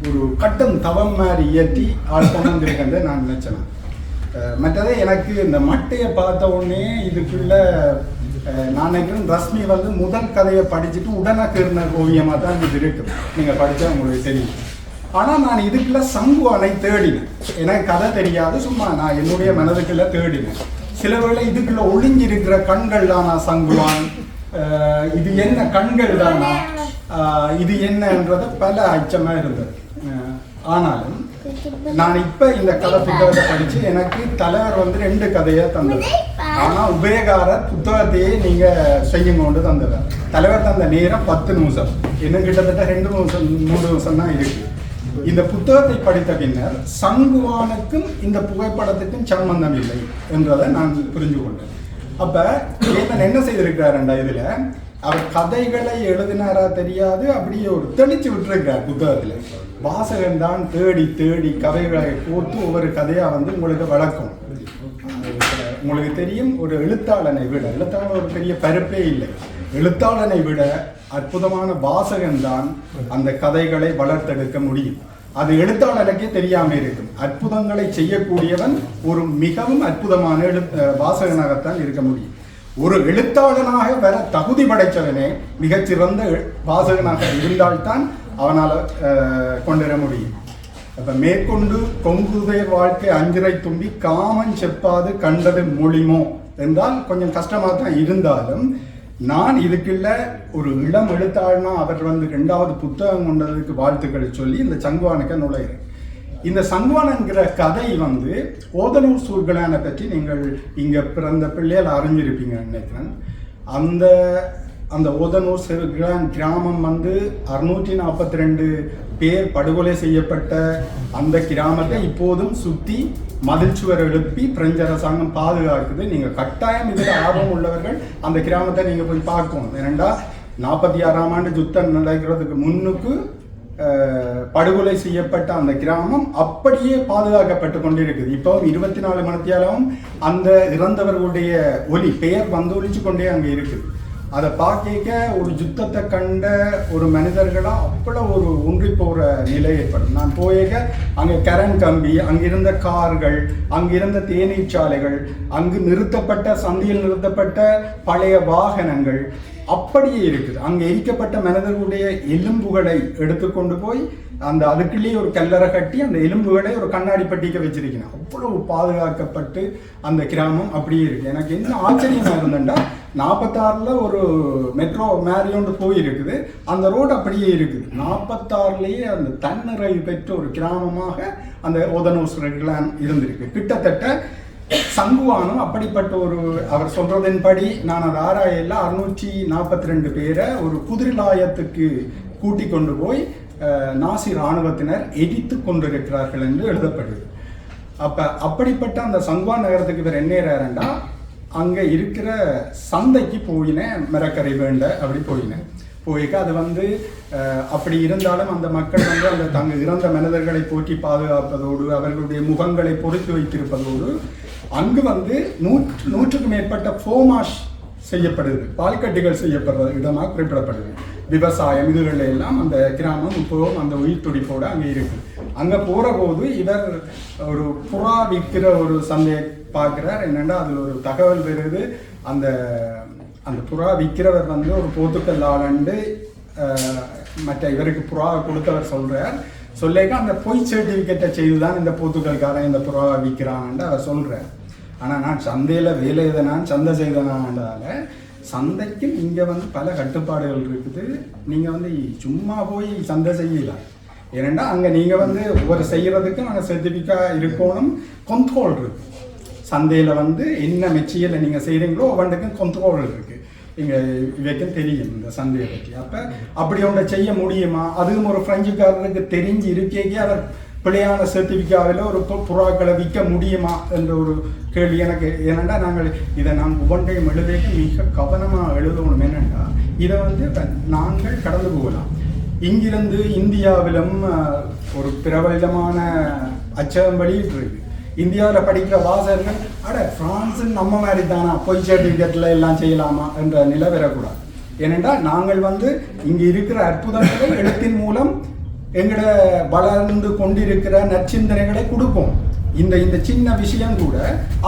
ஒரு கட்டம் தவம் மாதிரி இயற்றி ஆள் கொண்டிருக்கிறத நான் நினைச்சேன். மற்றதே எனக்கு இந்த மட்டையை பார்த்த உடனே இதுக்குள்ள நான் நினைக்கிறேன் ரஷ்மி வந்து முதல் கதையை படிச்சுட்டு உடனே கீர்ன ஓவியமாக தான் இது இருக்கு. நீங்கள் படித்தா உங்களுக்கு தெரியும். ஆனால் நான் இதுக்குள்ள சங்குவானை தேடினேன். எனக்கு கதை தெரியாது, சும்மா நான் என்னுடைய மனதுக்குள்ள தேடினேன். சில வேளை இதுக்குள்ள ஒளிஞ்சிருக்கிற கண்கள் தானா சங்குவான், இது என்ன கண்கள் தானா, இது என்னன்றத பல அச்சமாக இருந்தது. ஆனாலும் நான் இப்போ இந்த கதை புத்தகத்தை படித்து எனக்கு தலைவர் வந்து 2 கதையாக தந்தது. ஆனால் உபயகாரர் புத்தகத்தையே நீங்கள் செய்யுங்க கொண்டு தந்தவர். தலைவர் தந்த நேரம் 10 நிமிஷம், இன்னும் கிட்டத்தட்ட 2-3 நிமிஷம் தான் இருக்குது. இந்த புத்தகத்தை படித்த பின்னர் சங்குவானுக்கும் இந்த புகைப்படத்துக்கும் சம்பந்தம் இல்லை என்றதை நான் புரிஞ்சு கொண்டேன். அப்போ இவன் என்ன செய்திருக்கிறாருண்டா இதில் அவர் கதைகளை எழுதினாரா தெரியாது, அப்படியே ஒரு தெளிச்சு விட்டுருக்கார் புத்தகத்தில். வாசகன் தான் தேடி தேடி கதைகளை கோர்த்து ஒவ்வொரு கதையாக வந்து உங்களுக்கு வழக்கம். உங்களுக்கு தெரியும் ஒரு எழுத்தாளனை விட எழுத்தாளர் ஒரு பெரிய பருப்பே இல்லை. எழுத்தாளனை விட அற்புதமான வாசகன் தான் அந்த கதைகளை வளர்த்தெடுக்க முடியும். அது எழுத்தாளனுக்கே தெரியாமல் இருக்கும். அற்புதங்களை செய்யக்கூடியவன் ஒரு மிகவும் அற்புதமான வாசகனாகத்தான் இருக்க முடியும். ஒரு எழுத்தாளனாக வர தகுதி படைத்தவனே மிகச்சிறந்த வாசகனாக இருந்தால்தான் அவனால் கொண்டுவர முடியும். அப்போ மேற்கொண்டு கொங்குதேர் வாழ்க்கை அஞ்சிரை தும்பி காமன் செப்பாது கண்டது மொழிமோ என்றால் கொஞ்சம் கஷ்டமாக தான் இருந்தாலும் நான் இதுக்குள்ள ஒரு இளம் எழுத்தாளனா அவர் வந்து 2வது புத்தகம் கொண்டதுக்கு வாழ்த்துக்களை சொல்லி இந்த சங்குவானுக்கு நுழைகிறேன். இந்த சங்குவான்ங்கிற கதை வந்து ஓதனூர் சூர்கலானை பற்றி நீங்கள் இங்கே பிறந்த பிள்ளைகள் அறிஞ்சிருப்பீங்கன்னு நினைக்கிறேன். அந்த ஓதனூர் கிராமம் வந்து 642 பேர் படுகொலை செய்யப்பட்ட அந்த கிராமத்தை இப்போதும் சுற்றி மதில் சுவர் எழுப்பி பிரெஞ்சு அரசாங்கம் பாதுகாக்குது. நீங்கள் கட்டாயம் இதில் ஆர்வம் உள்ளவர்கள் அந்த கிராமத்தை நீங்கள் போய் பார்க்கணும். ஏனெண்டா 46ஆம் ஆண்டு யுத்தம் நடக்கிறதுக்கு முன்னுக்கு படுகொலை செய்யப்பட்ட அந்த கிராமம் அப்படியே பாதுகாக்கப்பட்டு கொண்டிருக்குது. இப்போ 24 மணித்தியாலும் அந்த இறந்தவர்களுடைய ஒலி பெயர் வந்து ஒலிச்சு கொண்டே அங்கே இருக்குது. அதை பார்க்க ஒரு யுத்தத்தை கண்ட ஒரு மனிதர்களாக அவ்வளோ ஒரு ஒன்றி போகிற நிலை ஏற்படும். நான் போயக அங்கே கரண்ட் கம்பி, அங்கிருந்த கார்கள், அங்கிருந்த தேநீர்ச்சாலைகள், அங்கு நிறுத்தப்பட்ட சந்தையில் நிறுத்தப்பட்ட பழைய வாகனங்கள் அப்படியே இருக்குது. அங்கே எரிக்கப்பட்ட மனிதர்களுடைய எலும்புகளை எடுத்துக்கொண்டு போய் அந்த அதுக்குள்ளேயே ஒரு கல்லறை கட்டி அந்த எலும்புகளை ஒரு கண்ணாடி பட்டிக்க வச்சிருக்கணும். அவ்வளவு பாதுகாக்கப்பட்டு அந்த கிராமம் அப்படியே இருக்கு. எனக்கு என்ன ஆச்சரியமா இருந்தேன்டா, 46ல் ஒரு மெட்ரோ மேரியோண்டு போயிருக்குது, அந்த ரோடு அப்படியே இருக்குது. 46லேயே அந்த தன்னிறைவு பெற்ற ஒரு கிராமமாக அந்த ஓதனூர் இருந்திருக்கு. கிட்டத்தட்ட சங்குவானும் அப்படிப்பட்ட ஒரு, அவர் சொல்றதின்படி நான் அது ஆராயல, 642 பேரை ஒரு குதிரைலாயத்துக்கு கூட்டி கொண்டு போய் நாசி இராணுவத்தினர் எரித்து கொண்டிருக்கிறார்கள் என்று எழுதப்படுது. அப்படிப்பட்ட அந்த சங்குவான் நகரத்துக்கு இவர் என்ன ஏறாருண்டா, அங்கே இருக்கிற சந்தைக்கு போயினேன், மரக்கரை வேண்ட அப்படி போயினேன். போய்க்க அது வந்து அப்படி இருந்தாலும் அந்த மக்கள் வந்து அந்த தங்க இறந்த மனிதர்களை போற்றி பாதுகாப்பதோடு அவர்களுடைய முகங்களை பொறுத்து வைத்திருப்பதோடு அங்கு வந்து 100க்கும் மேற்பட்ட ஃபோமாஷ் செய்யப்படுது, பால்கட்டிகள் செய்யப்படுற இடமாக குறிப்பிடப்படுது. விவசாயம் இதுகளில் எல்லாம் அந்த கிராமம் இப்போவும் அந்த உயிர் துடிப்போடு அங்கே இருக்கு. அங்கே போகிற போது இவர் ஒரு புறா விற்கிற ஒரு சந்தையை பார்க்குறார். என்னென்னா அதில் ஒரு தகவல் வருது, அந்த அந்த புறா விற்கிறவர் வந்து ஒரு போத்துக்கல் ஆளண்டு மற்ற இவருக்கு புறாவை கொடுத்தவர் சொல்கிறார். சொல்லிக்க அந்த பொய் சர்டிஃபிகேட்டை செய்து தான் இந்த போத்துக்கல்காரன் இந்த புறாவை விற்கிறான்னு அவர் சொல்கிறார். ஆனால் நான் சந்தையில் வேலை நான் சந்தை செய்தனால சந்தைக்கு இங்கே வந்து பல கட்டுப்பாடுகள் இருக்குது. நீங்கள் வந்து சும்மா போய் சந்தை செய்யலாம். ஏனெண்டா அங்கே நீங்கள் வந்து ஒவ்வொரு செய்கிறதுக்கு நாங்கள் சர்டிஃபிகேட் இருக்கணும், கண்ட்ரோல் இருக்குது. சந்தையில் வந்து என்ன மெச்சீரியலை நீங்கள் செய்கிறீங்களோ ஒவ்வொன்றுக்கும் கண்ட்ரோல் இருக்குது. இங்கே இவைக்கும் தெரியும் இந்த சந்தையை பற்றி. அப்போ அப்படி ஒன்றை செய்ய முடியுமா? அதுவும் ஒரு பிரெஞ்சுக்காரருக்கு தெரிஞ்சு இருக்கே அவர் பிள்ளையான சர்டிஃபிகேட்டில் ஒரு புறாக்களை விற்க முடியுமா என்ற ஒரு கேள்வி எனக்கு. ஏனெண்டா நாங்கள் இதை நான் ஒவ்வொன்றையும் எழுதிக்க மிக கவனமாக எழுதணும். என்னென்னா இதை வந்து நாங்கள் கடந்து போகலாம். இங்கிருந்து இந்தியாவிலும் ஒரு பிரபலமான அச்சகம் வெளியிட்டிருக்கு. இந்தியாவில் படிக்கிற வாசகர்கள் பிரான்ஸு நம்ம மாதிரி தானா பொய் சர்டிஃபிகேட்டில் எல்லாம் செய்யலாமா என்ற நிலை வரக்கூடாது. ஏனென்றால் நாங்கள் வந்து இங்கே இருக்கிற அற்புதங்களை எழுத்தின் மூலம் எங்களோட வளர்ந்து கொண்டிருக்கிற நற்சிந்தனைகளை கொடுப்போம். இந்த சின்ன விஷயம் கூட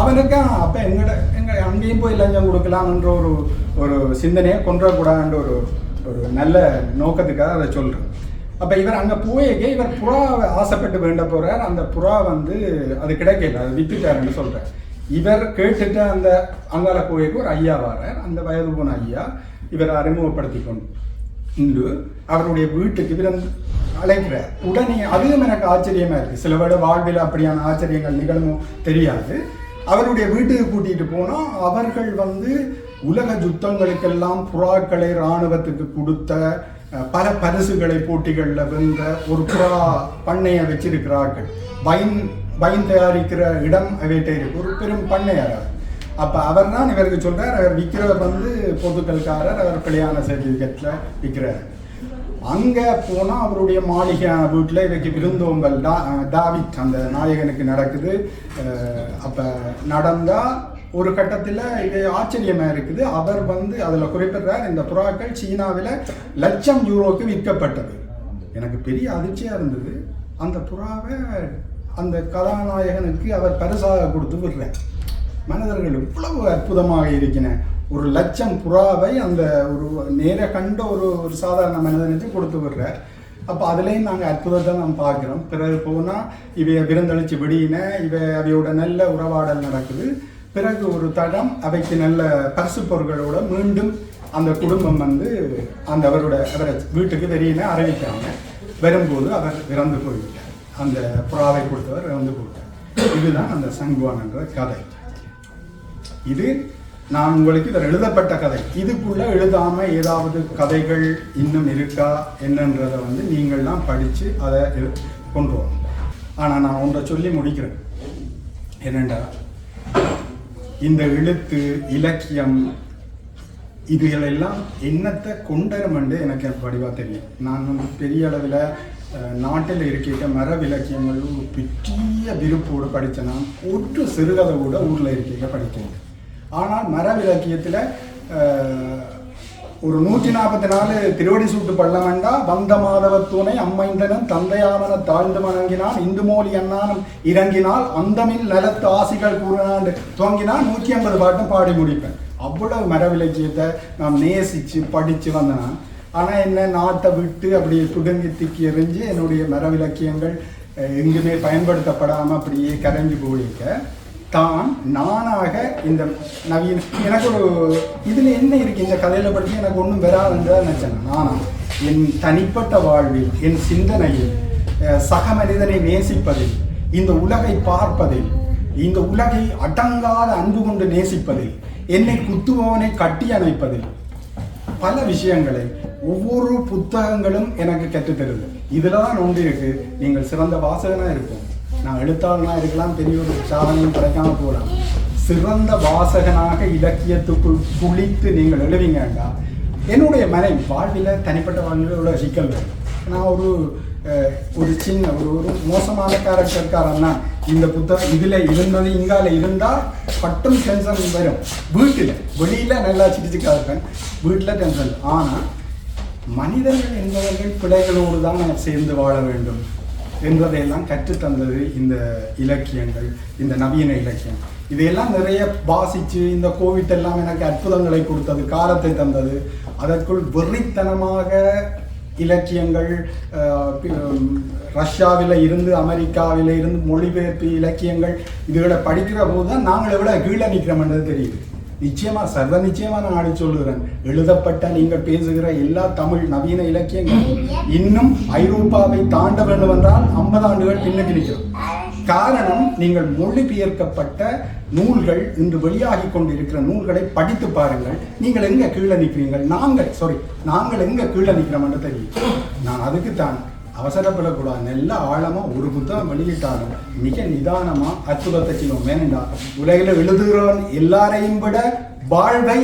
அவனுக்கு அப்போ எங்களை அங்கேயும் போய் லஞ்சம் கொடுக்கலாம் என்ற ஒரு சிந்தனையை கொண்டுறக்கூடாதுன்ற ஒரு நல்ல நோக்கத்துக்காக அதை சொல்கிறேன். அப்போ இவர் அங்கே போயக்கே இவர் புறா ஆசைப்பட்டு வேண்ட போகிறார். அந்த புறா வந்து அது கிடைக்கல, அது வித்துட்டாருன்னு சொல்கிறார். இவர் கேட்டுட்டு அந்த அங்கால போயக்கு ஒரு ஐயா வாரார். அந்த வயது போன ஐயா இவரை அறிமுகப்படுத்தி கொண்டு அவருடைய வீட்டுக்கு இவர் அழைக்கிறார். உடனே அதுவும் எனக்கு ஆச்சரியமாக இருக்குது. சில வேளை வாழ்வில் அப்படியான ஆச்சரியங்கள் நிகழும் தெரியாது. அவருடைய வீட்டுக்கு கூட்டிகிட்டு போனால் அவர்கள் வந்து உலக யுத்தங்களுக்கெல்லாம் புறாக்களை இராணுவத்துக்கு கொடுத்த பல பரிசுகளை போட்டிகளில் வென்ற ஒரு புறா பண்ணையை வச்சிருக்கிறார்கள். வைன் தயாரிக்கிற இடம் அவைகிட்ட இருக்கு, ஒரு பெரும் பண்ணையார். அப்போ அவர் தான் இவருக்கு சொல்கிறார், அவர் விற்கிறவர் வந்து பொதுக்கல்காரர், அவர் பிள்ளையான சர்டிஃபிகேட்டில் விற்கிறார். அங்கே போனால் அவருடைய மாளிகை வீட்டில் இவைக்கு விருந்தோம்பல் தாவித் அந்த நாயகனுக்கு நடக்குது. அப்போ நடந்தால் ஒரு கட்டத்தில் இது ஆச்சரியமாக இருக்குது. அவர் வந்து அதில் குறிப்பிடுறார், இந்த புறாக்கள் சீனாவில் €1,00,000 விற்கப்பட்டது. எனக்கு பெரிய அதிர்ச்சியாக இருந்தது. அந்த புறாவை அந்த கதாநாயகனுக்கு அவர் பரிசாக கொடுத்து விடுறார். மனிதர்கள் இவ்வளவு அற்புதமாக இருக்கிறேன். 1,00,000 புறாவை அந்த ஒரு நேர கண்ட ஒரு சாதாரண மனிதனுக்கு கொடுத்து விடுறார். அப்போ அதுலேயும் நாங்கள் அற்புதத்தை நாம் பார்க்குறோம். பிறகு போனால் இவைய விருந்தளிச்சு விடியின அவையோட நல்ல உறவாடல் நடக்குது. பிறகு ஒரு தடம் அவைக்கு நல்ல பரிசு பொருட்களோட மீண்டும் அந்த குடும்பம் வந்து அவரை வீட்டுக்கு வெளியின அறிவிக்காங்க. வரும்போது அவர் இறந்து போய்விட்டார். அந்த புறாவை கொடுத்தவர் இறந்து போயிட்டார். இதுதான் அந்த சங்குவான் என்ற கதை. இது நான் உங்களுக்கு இதில் எழுதப்பட்ட கதை இதுக்குள்ள எழுதாம ஏதாவது கதைகள் இன்னும் இருக்கா என்னன்றதை வந்து நீங்கள்லாம் படித்து அதை கொண்டு வரணும். ஆனால் நான் ஒன்றை சொல்லி முடிக்கிறேன். என்னென்றா, இந்த எழுத்து இலக்கியம் இதுகளெல்லாம் என்னத்தை கொண்டரும் என்று எனக்கு வடிவாக தெரியும். நான் வந்து பெரிய அளவில் நாட்டில் இருக்கின்ற மரபு இலக்கியங்கள் ஒரு பெரிய விருப்போடு படித்தேன். நான் ஒரு சிறுகதை கூட ஊரில் இருக்க படிக்கிறேன். ஆனால் மரபு இலக்கியத்தில் ஒரு 144 திருவடி சூட்டு பள்ளமண்டா வந்த மாதவத்தூனை அம்மைந்தனன் தந்தையாவன தாழ்ந்து வணங்கினான் இந்து மோலி அண்ணானம் இறங்கினால் அந்தமில் நிலத்து ஆசிகள் கூறினாண்டு துவங்கினால் 150 பாட்டும் பாடி முடிப்பேன். அவ்வளவு மரபு இலக்கியத்தை நான் நேசித்து படித்து வந்தேன். ஆனால் என்ன நாட்டை விட்டு அப்படியே துடங்கி திக்கி எறிஞ்சு என்னுடைய மரபு இலக்கியங்கள் எங்குமே பயன்படுத்தப்படாமல் அப்படியே கரைஞ்சு போயிருக்க தான் நானாக இந்த நவீன எனக்கு ஒரு இதில் என்ன இருக்குது இந்த கதையில் படித்து எனக்கு ஒன்றும் வராதுன்றதை நினச்சேன். நானா என் தனிப்பட்ட வாழ்வில் என் சிந்தனையில் சக மனிதனை நேசிப்பதில் இந்த உலகை பார்ப்பதில் இந்த உலகை அடங்காத அன்பு கொண்டு நேசிப்பதில் என்னை குத்துபவனை கட்டி அணைப்பதில் பல விஷயங்களை ஒவ்வொரு புத்தகங்களும் எனக்கு கற்றுத்தருது. இதில் தான் ஒன்று இருக்கு. நீங்கள் சிறந்த வாசகனாக இருக்கும், நான் எழுத்தாளனாக இருக்கலாம், பெரிய ஒரு சாதனையும் கிடைக்காம போகலாம். சிறந்த வாசகனாக இலக்கியத்துக்குள் குளித்து நீங்கள் எழுவீங்கண்டா என்னுடைய மனைவி வாழ்வில் தனிப்பட்ட வாழ்வில் உள்ள சிக்கல் வேணும். நான் ஒரு சின்ன ஒரு மோசமான கேரக்டர்காரன்னா இந்த புத்தகம் இதில் இருந்தது இங்கால இருந்தால் பட்டும் டென்ஷன் வரும். வீட்டில் வெளியில் நல்லா சிரிச்சுக்காக இருப்பேன், வீட்டில் டென்ஷன். ஆனால் மனிதர்கள் என்பவர்கள் பிள்ளைகளோடு தான் சேர்ந்து வாழ வேண்டும் என்பதையெல்லாம் கற்றுத்தந்தது இந்த இலக்கியங்கள், இந்த நவீன இலக்கியம். இதையெல்லாம் நிறைய வாசித்து இந்த கோவிட் எல்லாம் எனக்கு அற்புதங்களை கொடுத்தது, காலத்தை தந்தது. அதற்குள் வெறித்தனமாக இலக்கியங்கள் ரஷ்யாவில் இருந்து அமெரிக்காவில் இருந்து மொழிபெயர்ப்பு இலக்கியங்கள் இதுகளை படிக்கிற போது தான் நாங்கள் எவ்வளோ கீழே நிற்கிறோம்ன்றது தெரியுது. நிச்சயமாக சர்வ நிச்சயமாக நான் ஆடி சொல்லுகிறேன், எழுதப்பட்ட நீங்கள் பேசுகிற எல்லா தமிழ் நவீன இலக்கியங்கள் இன்னும் ஐரோப்பாவை தாண்ட வேண்டும் என்றால் 50 ஆண்டுகள் பின்னுக்கு நிற்கிறோம். காரணம், நீங்கள் மொழிபெயர்க்கப்பட்ட நூல்கள் இன்று வெளியாகி கொண்டு இருக்கிற நூல்களை படித்து பாருங்கள். நீங்கள் எங்கே கீழே நிற்கிறீர்கள், நாங்கள் எங்கே கீழே நிற்கிறோம் என்று தெரியும். நான் அதுக்குத்தான் அவசரப்படக்கூடாது. நல்ல ஆழமாக ஒரு புத்தகம் வெளியிட்டாலும் மிக நிதானமாக அற்புதத்தை செய்வோம். ஏனென்றால் உலகில் எழுதுகிறவன் எல்லாரையும் விட வாழ்வை,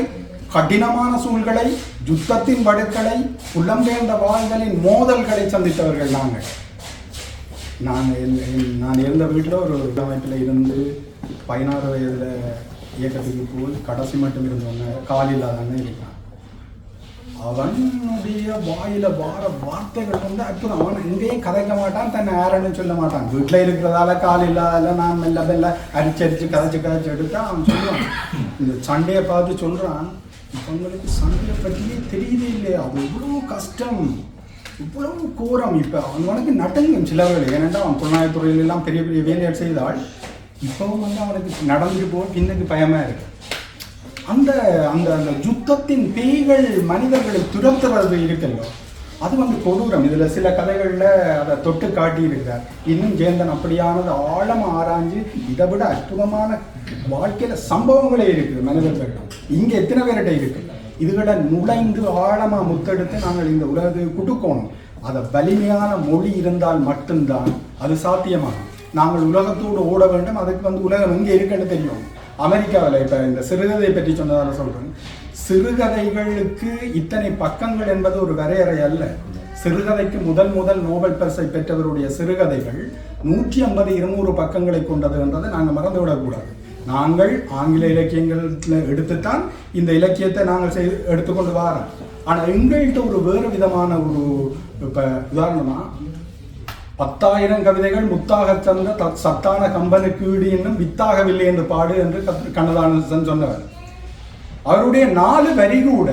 கடினமான சூழ்களை, யுத்தத்தின் வடுக்களை, புலம்பெயர்ந்த வாழ்களின் மோதல்களை சந்தித்தவர்கள் நாங்கள். நான் இருந்த வீட்டில் ஒரு அமைப்பில் இருந்து 16 வயதில் இயக்கத்துக்கு போய் கடைசி மட்டும் இருந்தவங்க கால் இல்லாதவங்க இருக்கான். அவனுடைய வாயில வார வார்த்தைகள் வந்து அற்புதம். அவன் எங்கேயும் கதைக்க மாட்டான், தன்னை யாருன்னு சொல்ல மாட்டான். வீட்டில் இருக்கிறதால கால் இல்லாதால நான் மெல்ல அரிச்சு கதைச்சு எடுத்தா அவன் சொல்லுவான். இந்த சண்டையை பார்த்து சொல்றான், உங்களுக்கு சண்டையை பற்றியே தெரியவே இல்லையா, அது இவ்வளோ கஷ்டம், இவ்வளவு கோரம். இப்போ அவனுக்கு நடுங்கும் சில வேலை. ஏனென்றால் அவன் புலனாய்வுத்துறையிலெல்லாம் பெரிய பெரிய வேலைகள் செய்தால் இப்பவும் வந்து அவனுக்கு நடந்துட்டு போக பின்னுக்கு பயமாக இருக்கு. அந்த அந்த அந்த யுத்தத்தின் பேய்கள் மனிதர்களை துரத்துறது இருக்கല്ലോ, அது வந்து கொடூரம். இதில் சில கதைகளில் அதை தொட்டு காட்டி இருக்கிறார். இன்னும் ஜெயந்தன் அப்படியானது ஆழமாக ஆராய்ஞ்சு இதை விட அற்புதமான வாழ்க்கையில் சம்பவங்களே இருக்குது மனிதர்கள். இங்கே எத்தனை பேர்கிட்ட இருக்குது. இதுகளை நுழைந்து ஆழமாக முத்தெடுத்து நாங்கள் இந்த உலகத்துக்கு கொடுக்கணும். அதை வலிமையான மொழி இருந்தால் மட்டும்தான் அது சாத்தியமாகும். நாங்கள் உலகத்தோடு ஓட வேண்டும். அதுக்கு வந்து உலகம் எங்கே இருக்குன்னு தெரியும். அமெரிக்காவில் இப்போ இந்த சிறுகதை பற்றி சொன்னதால் சொல்கிறேன். சிறுகதைகளுக்கு இத்தனை பக்கங்கள் என்பது ஒரு வரையறை அல்ல. சிறுகதைக்கு முதல் நோபல் பரிசை பெற்றவருடைய சிறுகதைகள் 150-200 பக்கங்களை கொண்டது என்றதை நாங்கள் மறந்துவிடக்கூடாது. நாங்கள் ஆங்கில இலக்கியங்களில் எடுத்துத்தான் இந்த இலக்கியத்தை நாங்கள் எடுத்துக்கொண்டு வரோம். ஆனால் எங்கள்கிட்ட ஒரு வேறு விதமான ஒரு இப்போ உதாரணமாக 10,000 கவிதைகள் முத்தாக தந்த சத்தான கம்பனுக்கு ஈடு என்னும் வித்தாகவில்லை என்று பாடு என்று கண்ணதாசன் சொன்னவர். அவருடைய 4 வரி கூட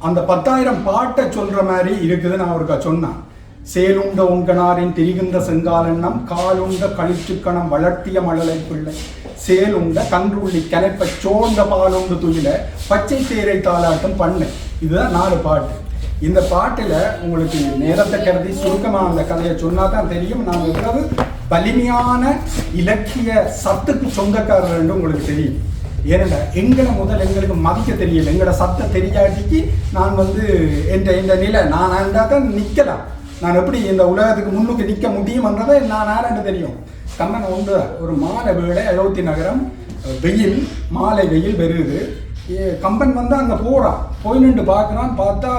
அந்த 10,000 பாட்டை சொல்ற மாதிரி இருக்குது. நான் அவருக்கு சொன்னேன். சேலுண்ட உங்கனாரின் திரிகின்ற செங்காலெண்ணம் காலுண்ட கழிச்சுக்கணம் வளர்த்திய மழலை பிள்ளை சேலுண்ட கன்றுள்ளி கனைப்ப சோர்ந்த பாலுண்டு துயில பச்சை தேரை தாளாட்டம் பண்ணு. இதுதான் 4 பாட்டு. இந்த பாட்டில் உங்களுக்கு நேரத்தை கருதி சுருக்கமாக அந்த கதையை சொன்னா தான் தெரியும். நாங்கள் எவ்வளவு வலிமையான இலக்கிய சத்துக்கு சொந்தக்காரர் என்று உங்களுக்கு தெரியும். ஏனென்றா எங்களை முதல் எங்களுக்கு மதிக்க தெரியல, எங்களோட சத்த தெரியாட்டிக்கு நான் வந்து இந்த நிலை நான் இருந்தால் தான் நிற்கலாம். நான் எப்படி இந்த உலகத்துக்கு முன்னுக்கு நிற்க முடியும்ன்றதை நான் யாரென்று தெரியும். கம்மன் ஒன்று ஒரு மாலை வேளை அயோத்தி நகரம் வெயில், மாலை வெயில் வருது. கம்பன் வந்து அங்கே போகிறான், போய் நின்று பார்க்குறான். பார்த்தா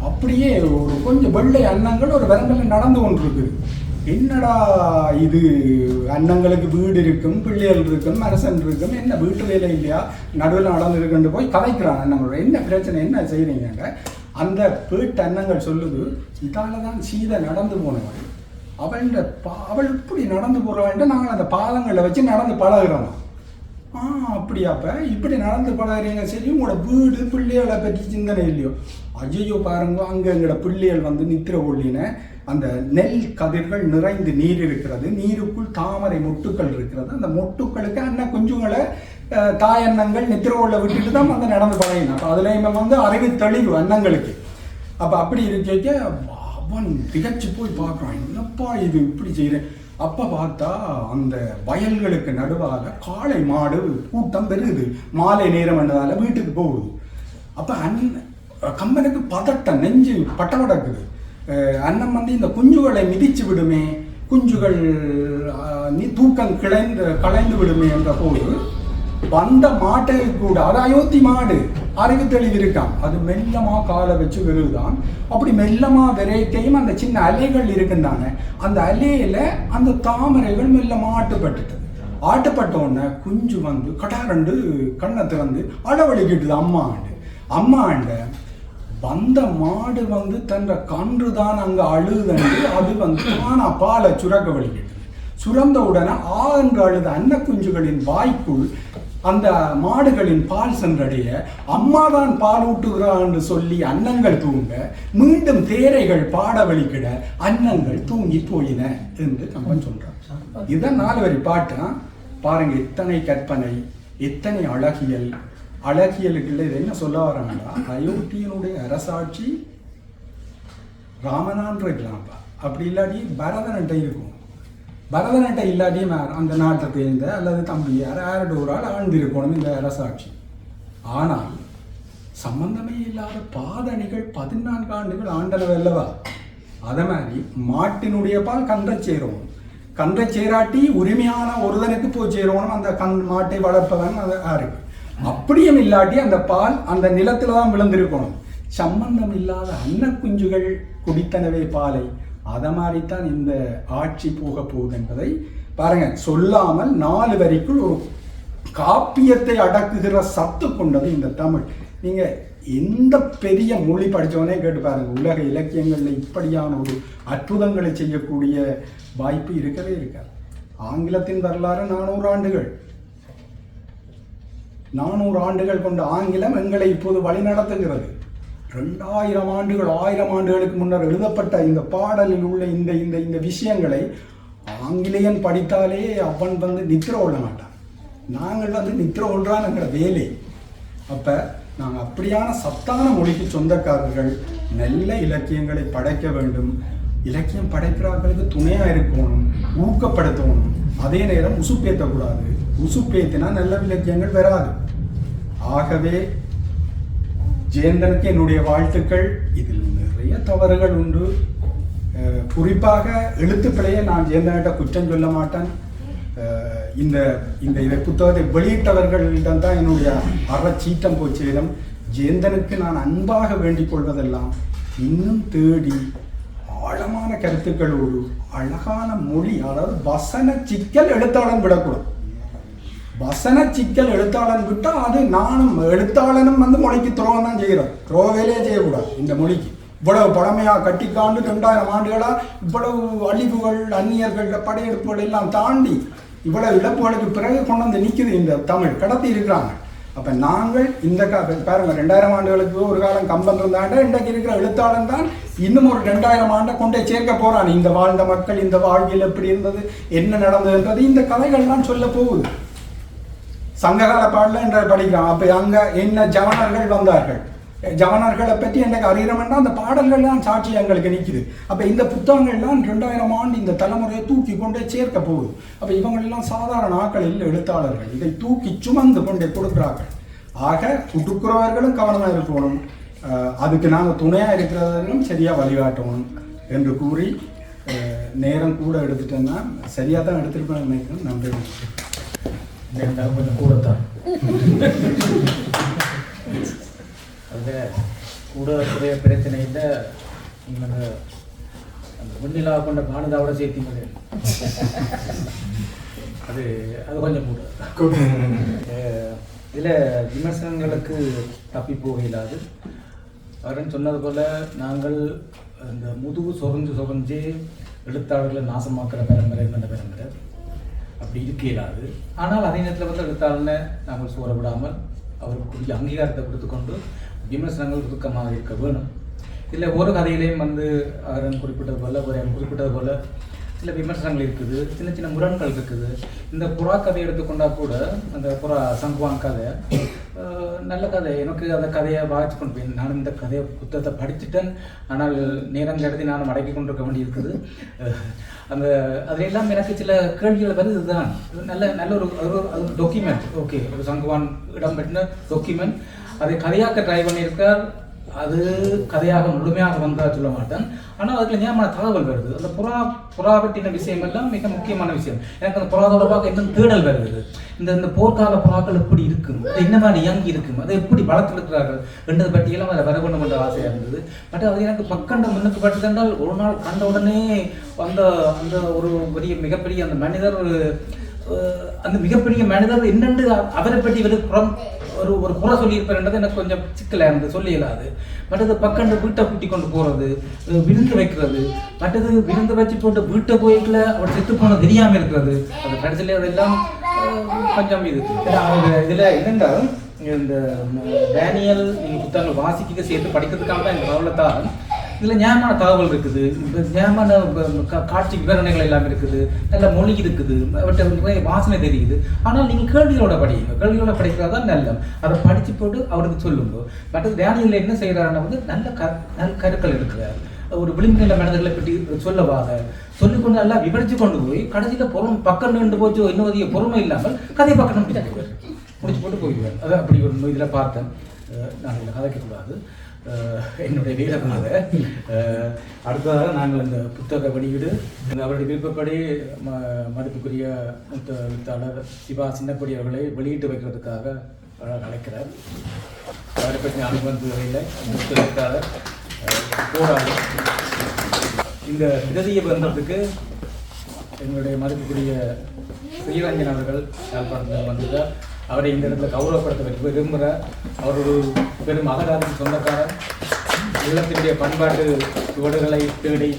அப்படியே ஒரு கொஞ்சம் வெள்ளை அன்னங்கள் ஒரு விரண்டில் நடந்து கொண்டு இருக்குது. என்னடா இது, அன்னங்களுக்கு வீடு இருக்கும், பிள்ளைகள் இருக்கும், மனசன் இருக்கும், என்ன வீட்டு வேலை இல்லையா, நடுவில் நடந்துருக்குன்னு போய் கதைக்கிறான் அண்ணங்களோட. என்ன பிரச்சனை, என்ன செய்கிறீங்க? அந்த வீட்டு அன்னங்கள் சொல்லுது, இதால தான் சீதை நடந்து போனவள், அவள் இப்படி நடந்து போகிறவன்ட்டு நாங்கள் அந்த பாதங்களை வச்சு நடந்து பழகிறோம். அப்படியாப்ப இப்படி நடந்து பழகிறீங்க, சரி உங்களோட வீடு பிள்ளைகளை பற்றி சிந்தனை இல்லையோ? ஐயோ பாருங்க, அங்கே எங்களோட பிள்ளைகள் வந்து நித்திர ஒள்ளின அந்த நெல் கதிர்கள் நிறைந்து நீர் இருக்கிறது, நீருக்குள் தாமரை மொட்டுக்கள் இருக்கிறது. அந்த மொட்டுக்களுக்கு அண்ணன் குஞ்சுங்களை தாயன்னங்கள் நித்திர ஒள்ள விட்டுட்டு தான் வந்து நடந்து பழகினான். அப்போ அதுலேயுமே வந்து அறிவு தெளிவு அன்னங்களுக்கு. அப்போ அப்படி இருக்க அவன் திகச்சு போய் பார்க்குறான், என்னப்பா இது இப்படி செய்கிறேன். அப்போ பார்த்தா அந்த வயல்களுக்கு நடுவாக காளை மாடு கூட்டம் பெருகுது. மாலை நேரம் என்றதால வீட்டுக்கு போகுது. அப்போ கம்பனுக்கு பதட்டம், நெஞ்சு பட்டமடக்குது. அண்ணன் வந்து இந்த குஞ்சுகளை மிதிச்சு விடுமே, குஞ்சுகள் தூக்கம் களைந்து விடுமே என்ற போது வந்த மாட்டை கூட, அது அயோத்தி மாடு, அறிவு தெளிவு இருக்கான், அது மெல்லமா காலை வச்சு விருதுதான். அப்படி மெல்லமா விரைக்கையும் அந்த சின்ன அலைகள் இருக்குந்தானே, அந்த அலையில அந்த தாமரைகள் மெல்லமா ஆட்டுப்பட்டுட்டது. ஆட்டுப்பட்ட உடனே குஞ்சு வந்து கடாரண்டு கண்ணை திறந்து அளவழிக்கிட்டுது அம்மாண்ட. வந்த மாடு வந்து தன்ற கன்று தான் அங்கே அழுதண்டு, அது வந்து தானா பாலை சுரக்க வலிக்கிட்டு. சுரந்த உடனே என்று அழுத அன்ன குஞ்சுகளின் வாய்க்குள் அந்த மாடுகளின் பால் சென்றடைய, அம்மாதான் பால் ஊட்டுகிறான் என்று சொல்லி அன்னங்கள் தூங்க, மீண்டும் தேரைகள் பாட வலிக்கிட அன்னங்கள் தூங்கி போயின என்று கம்பன் சொல்றான். இதுதான் 4 வரி பாட்டு. பாருங்க, எத்தனை கற்பனை, எத்தனை அழகியல். அழகியலுக்குள்ள இது என்ன சொல்ல வராங்கன்னா, அயோத்தியினுடைய அரசாட்சி ராமனான் இருக்கலாம்ப்பா, அப்படி இல்லாட்டி பரதன்ட்ட இருக்கும். பரதநாட்டை இல்லாட்டியும் அந்த நாட்டை சேர்ந்த அல்லது தம்பியார் யாரோட ஒரு ஆள் ஆழ்ந்திருக்கணும் இந்த அரசாட்சி. ஆனால் சம்பந்தமே இல்லாத பாதணிகள் 14 ஆண்டுகள் ஆண்டனவை அல்லவா? அதை மாதிரி மாட்டினுடைய பால் கன்றை சேரும், கன்றை சேராட்டி உரிமையான ஒருதனுக்கு போய் சேரணும். அந்த மாட்டை வளர்ப்பவன் அது யாருக்கு? அப்படியும் இல்லாட்டி அந்த பால் அந்த நிலத்துல தான் விழுந்திருக்கணும். சம்பந்தம் இல்லாத அன்ன குஞ்சுகள் குடித்தனவே பாலை. அதை மாதிரித்தான் இந்த ஆட்சி போக போகுது என்பதை பாருங்க. சொல்லாமல் 4 வரிக்குள் ஒரு காப்பியத்தை அடக்குகிற சத்து கொண்டது இந்த தமிழ். நீங்க எந்த பெரிய மொழி படித்தவனே கேட்டு பாருங்க, உலக இலக்கியங்களில் இப்படியான ஒரு அற்புதங்களை செய்யக்கூடிய வாய்ப்பு இருக்கவே இருக்காது. ஆங்கிலத்தின் வரலாறு 400 ஆண்டுகள். 400 ஆண்டுகள் கொண்ட ஆங்கிலம் எங்களை இப்போது வழி நடத்துகிறது. 2000 ஆண்டுகள் 1000 ஆண்டுகளுக்கு முன்னர் எழுதப்பட்ட இந்த பாடலில் உள்ள இந்த இந்த இந்த விஷயங்களை ஆங்கிலேயன் படித்தாலே அவன் வந்து நித்திர கொள்ள மாட்டான். நாங்கள் வந்து நித்திர கொள்றான்ங்கிற வேலை. அப்போ நாங்கள் அப்படியான சத்தான மொழிக்கு சொந்தக்காரர்கள். நல்ல இலக்கியங்களை படைக்க வேண்டும். இலக்கியம் படைக்கிறவர்களுக்கு துணையாக இருக்கணும், ஊக்கப்படுத்தணும். அதே நேரம் உசுப்பேற்றக்கூடாது. உசுப்பேற்றினா நல்ல இலக்கியங்கள் வராது. ஆகவே ஜெயந்தனுக்கு என்னுடைய வாழ்த்துக்கள். இதில் நிறைய தவறுகள் உண்டு. குறிப்பாக எழுத்துப்பிழையை நான் ஜெயந்தனிட்ட குற்றம் சொல்ல மாட்டேன். இந்த இந்த புத்தகத்தை வெளியிட்டவர்களிடம் தான் என்னுடைய அறச்சீட்டம் போச்சேதம். ஜெயந்தனுக்கு நான் அன்பாக வேண்டிக் கொள்வதெல்லாம் இன்னும் தேடி ஆழமான கருத்துக்களோடு அழகான மொழி, அதாவது வசன சிக்கல் எழுத்தாளன் விடக்கூடாது. வசன சிக்கல் எழுத்தாளன் விட்டால் அது நானும் எழுத்தாளனும் வந்து மொழிக்கு துரோகம் தான் செய்கிறோம். துரோக வேலையே செய்யக்கூடாது. இந்த மொழிக்கு இவ்வளவு பழமையாக கட்டிக்காண்டு 2000 ஆண்டுகளாக இவ்வளவு அழிவுகள், அந்நியர்கள், படையெடுப்புகள் எல்லாம் தாண்டி இவ்வளவு இழப்புகளுக்கு பிறகு கொண்டு வந்து நிற்குது இந்த தமிழ், கடத்தி இருக்கிறாங்க. அப்போ நாங்கள் இந்த பாருங்க, 2000 ஆண்டுகளுக்கு ஒரு காலம் கம்பன் இருந்தாண்ட, இன்றைக்கு இருக்கிற எழுத்தாளன் தான் இன்னும் ஒரு 2000 ஆண்டை கொண்டே சேர்க்க போறான். இந்த வாழ்ந்த மக்கள், இந்த வாழ்க்கையில் எப்படி இருந்தது, என்ன நடந்ததுன்றது இந்த கதைகள்லாம் சொல்ல போகுது. சங்ககால பாடல என்ற படிக்கிறோம். அப்போ அங்கே என்ன ஜவனர்கள் வந்தார்கள், ஜவனர்களை பற்றி எனக்கு அறிகிறோம்னா அந்த பாடல்கள்லாம் சாட்சி எங்களுக்கு நிற்குது. அப்போ இந்த புத்தகங்கள்லாம் 2000 ஆண்டு இந்த தலைமுறையை தூக்கி கொண்டே சேர்க்க போகுது. அப்போ இவங்களெல்லாம் சாதாரண ஆட்கள் இல்லை, எழுத்தாளர்கள். இதை தூக்கி சுமந்து கொண்டே கொடுக்குறார்கள். ஆக கொடுக்குறவர்களும் கவனமாக இருக்கணும், அதுக்கு நாங்கள் துணையாக இருக்கிறவர்களும் சரியாக வழிகாட்டணும் என்று கூறி நேரம் கூட எடுத்துட்டேன்னா சரியாக தான் எடுத்துருப்பேன் நினைக்கிறேன். நன்றி. கொஞ்சம் கூடத்தான் அதில் கூடக்கூடிய பிரச்சனையில் நீங்கள் அந்த வெண்ணிலா கொண்ட பானுதாவோட சேர்த்தீங்களே அது அது கொஞ்சம் கூட. இதில் விமர்சனங்களுக்கு தப்பி போக இல்லாது அவரன் சொன்னது போல் நாங்கள் இந்த முதுகு சொரஞ்சு எழுத்தாளர்களை நாசமாக்குற பரம்பரை நல்ல பரம்பரை அப்படி இருக்க இயலாது. ஆனால் அதே நேரத்தில் வந்து எழுத்தாளனை நாங்கள் சோற விடாமல் அவருக்கு அங்கீகாரத்தை கொடுத்துக்கொண்டு விமர்சனங்கள் சுருக்கமாக இருக்க வேணும். இல்லை ஒரு கதையிலையும் வந்து அவரன் குறிப்பிட்டது போல் சில விமர்சனங்கள் இருக்குது, சின்ன சின்ன முரண்கள் இருக்குது. இந்த புறா கதை எடுத்துக்கொண்டால் கூட அந்த புறா சங்குவான் கதை நல்ல கதை. எனக்கு அந்த கதையை வாய்ச்சி கொண்டு போய் நான் இந்த கதையை புத்தகத்தை படிச்சுட்டேன், ஆனால் நேரம் கடத்தி நான் அடக்கி கொண்டிருக்க வேண்டி இருக்குது. அந்த அதிலெல்லாம் எனக்கு சில கேள்விகள் வருது. இதுதான் நல்ல ஒரு டாக்குமெண்ட். ஓகே, ஒரு சங்குவான் இடம் பெற்ற டாக்குமெண்ட் அதை கதையாக்க ட்ரை பண்ணியிருக்கார். அது கதையாக முழுமையாக வந்தா சொல்ல மாட்டேன், ஆனால் அதுக்கு ஞாபகமான தகவல் வருது. அந்த புறா பற்றின விஷயம் எல்லாம் மிக முக்கியமான விஷயம். எனக்கு அந்த புறா தொடர்பாக இன்னும் தேடல் வருது. இந்த போர்க்கால புறாக்கள் எப்படி இருக்கும், என்ன மாதிரி இயங்கி இருக்கும், அதை எப்படி வளர்த்துருக்கிறார்கள் என்றதை பற்றியெல்லாம் அதை வர வேண்டும் என்ற ஆசையாக இருந்தது. பட் அது எனக்கு பக்கண்ட முன்னுக்கு பட்டுதென்றால் ஒரு நாள் கண்ட உடனே அந்த அந்த ஒரு மிகப்பெரிய அந்த மனிதர் அந்த மிகப்பெரிய மனிதர் என்னென்று அவரை பற்றி ஒரு குறை சொல்லியிருப்பார்ன்றது எனக்கு கொஞ்சம் சிக்கலாக இருந்தது, சொல்ல இயலாது. மற்றது பக்கண்டு வீட்டை கூட்டி கொண்டு போகிறது, விருந்து வைக்கிறது, மற்றது விருந்து வச்சு போட்டு வீட்டை போயிட்டுல அவர் செத்து போனது தெரியாமல் இருக்கிறது, அது கடைசியில் அதெல்லாம் கொஞ்சம் இதில் என்னென்றால் இந்த டேனியல் நீங்கள் புத்தகங்கள் வாசிக்க சேர்த்து படிக்கிறதுக்காக தான் இந்த கவலைத்தான். இதில் ஞாபகமான தகவல் இருக்குது, ஞாபகமான காட்சி விவரணைகள் எல்லாம் இருக்குது, நல்ல மொழி இருக்குது, அவற்றை வாசனை தெரியுது. ஆனால் நீங்கள் கேள்விகளோட படிங்க, கேள்விகளோட படிக்கிறதா தான் நல்ல. அதை படித்து போட்டு அவருக்கு சொல்லுங்க. மற்றது டேனியல் என்ன செய்கிறாருன்னா வந்து நல்ல கருக்கள் இருக்கிறார். ஒரு விளிம்புநிலை மனிதர்களை பற்றி சொல்லவாக சொல்லிக்கொண்டு எல்லாம் விவரித்து கொண்டு போய் கடைசியில் பக்கம் நின்று போச்சு, இன்னும் அதிக பொறுமை இல்லாமல் கதை பக்கம் முடிச்சு போட்டு போயிடுவார். அது அப்படி ஒரு இதில் பார்த்தேன். நான் இதில் கதைக்கக்கூடாது, என்னுடைய வீரமாக. அடுத்ததாக நாங்கள் இந்த புத்தக வெளியீடு அவருடைய விருப்பப்படி மதிப்புக்குரிய மூத்த எழுத்தாளர் சிவா சின்னப்படி அவர்களை வெளியிட்டு வைக்கிறதுக்காக அழைக்கிறார். அவரை பற்றி அனுபவம் வகையில் மூத்த எழுத்தாளர் போராடி இந்த விததியை பண்றதுக்கு எங்களுடைய மதிப்புக்குரிய ஸ்ரீரஞ்சன் அவர்கள் யாழ்ப்பாணத்தில் வந்திருக்கார். அவரை இந்த இடத்துல கௌரவப்படுத்த விரும்புகிறார். அவர் ஒரு பெரும் அகராதிக்கு சொந்தக்காரர். உள்ளத்தினுடைய பண்பாட்டு சுவடுகளை தேடி